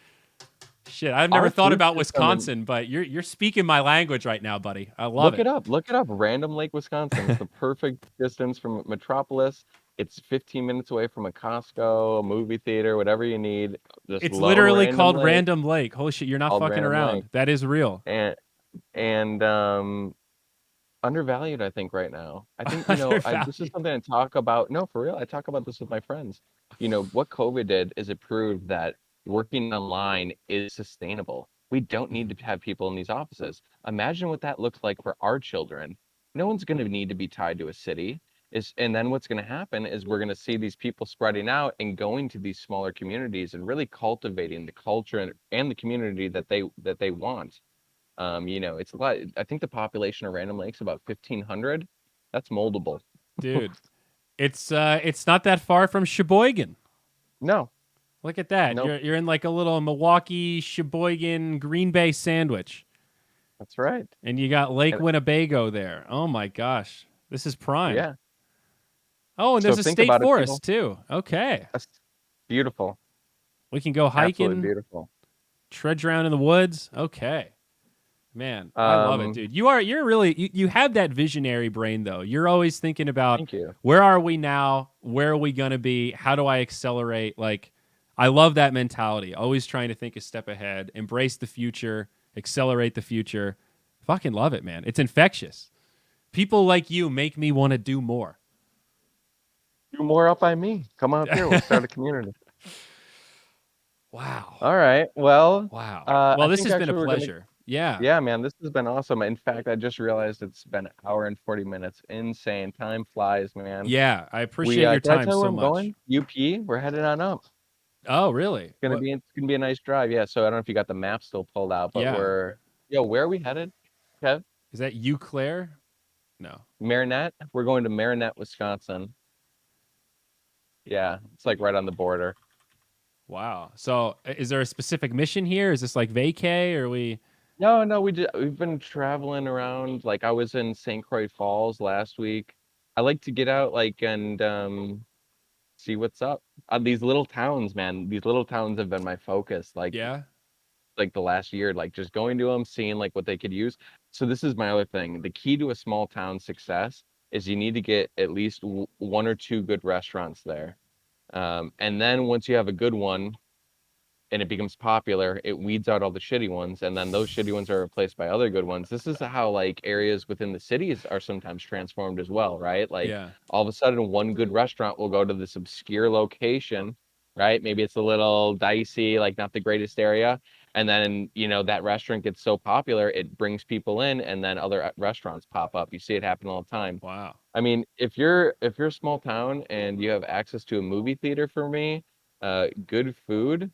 shit, I've never Our thought food about system and Wisconsin, but you're speaking my language right now, buddy. I love look it. it up. Look it up. Random Lake, Wisconsin. It's the perfect distance from Metropolis. It's 15 minutes away from a Costco, a movie theater, whatever you need. Just It's love literally Random called Lake, Random Lake. Holy shit, you're not called fucking Random Lake. around. That is real. And undervalued, I think, right now. I think, this is Undervalued. something I talk about. No, for real. I talk about this with my friends. What COVID did is it proved that working online is sustainable. We don't need Mhm. to have people in these offices. Imagine what that looks like for our children. No one's going to need to be tied to a city. And then what's going to happen is we're going to see these people spreading out and going to these smaller communities and really cultivating the culture and the community that they want. It's a lot. I think the population of Random Lake's about 1,500. That's moldable. Dude, it's not that far from Sheboygan. No, Look at that. nope, You're in like a little Milwaukee, Sheboygan, Green Bay sandwich. that's right. And you got Lake And Winnebago there. Oh my gosh. This is prime. yeah, Oh, and so there's a think state about it, people. forest too. Okay. That's beautiful, We can go absolutely hiking, beautiful. trudge around in the woods. Okay. Man, I love it, Um, dude. You're really you have that visionary brain though. You're always thinking about Thank you. where are we now? Where are we gonna be? How do I accelerate? Like, I love that mentality. Always trying to think a step ahead, embrace the future, accelerate the future. Fucking love it, man. It's infectious. People like you make me want to do more. Do more up by me. Come up here. We'll start a community. Wow. All right. Well, Wow. Well, I this think has been a actually we're gonna. pleasure. Yeah. Yeah, man, this has been awesome. In fact, I just realized it's been an hour and 40 minutes. Insane. Time flies, man. Yeah. I We appreciate your Can I time tell you where so I'm much. going? UP. We're headed on up. Oh, really? What? It's gonna be a nice drive. Yeah. So I don't know if you got the map still pulled out, but Yeah. where are we headed? Kev? Is that you, Claire? No. Marinette. We're going to Marinette, Wisconsin. Yeah, it's like right on the border. Wow. So, is there a specific mission here? Is this like vacay or we? No, no, we've been traveling around. Like I was in St. Croix Falls last week. I like to get out and see what's up. These little towns, man. These little towns have been my focus. Yeah. Like the last year, like just going to them, seeing like what they could use. So this is my other thing. The key to a small town success is you need to get at least one or two good restaurants there. And then once you have a good one, and it becomes popular, it weeds out all the shitty ones, and then those shitty ones are replaced by other good ones. This is how like areas within the cities are sometimes transformed as well, right? Like Yeah. all of a sudden one good restaurant will go to this obscure location, right? Maybe it's a little dicey, like not the greatest area. And then, that restaurant gets so popular, it brings people in, and then other restaurants pop up. You see it happen all the time. Wow. I mean, if you're a small town and you have access to a movie theater for me, good food,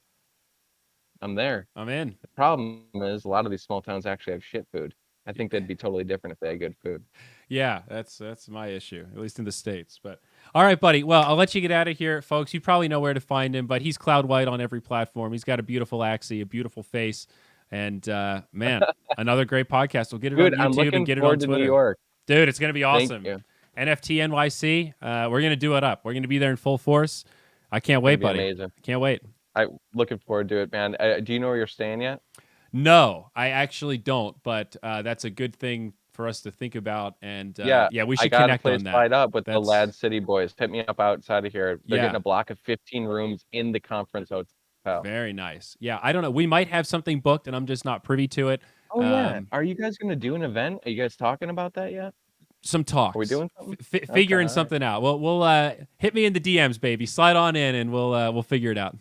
I'm there. I'm in. The problem is a lot of these small towns actually have shit food. I think they'd be totally different if they had good food. Yeah, that's my issue, at least in the States. But all right, buddy. Well, I'll let you get out of here, folks. You probably know where to find him, but he's CloudWhite on every platform. He's got a beautiful Axie, a beautiful face, and man, another great podcast. We'll get it on Dude, I'm YouTube and looking get it on forward to New Twitter. York. Dude, it's gonna be Thank awesome. you. NFT NYC, we're gonna do it up. We're gonna be there in full force. I can't It's wait, gonna be buddy. amazing. Can't wait. I'm looking forward to it, man. Do you know where you're staying yet? No, I actually don't, but that's a good thing for us to think about. And Yeah, yeah, we I should got a connect place on that. tied up with the That's Lad City boys. Hit me up outside of here. They're yeah, getting a block of 15 rooms in the conference hotel. very nice. Yeah, I don't know. We might have something booked, and I'm just not privy to it. Oh yeah. Are you guys gonna do an event? Are you guys talking about that yet? Some Are we talks, doing something? Okay, figuring all right. something out. We'll hit me in the DMs, baby. Slide on in, and we'll figure it out.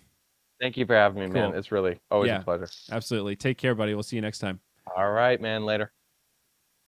Thank you for having me, man. Cool. It's really always a Yeah, pleasure. absolutely. Take care, buddy. We'll see you next time. All right, man. Later.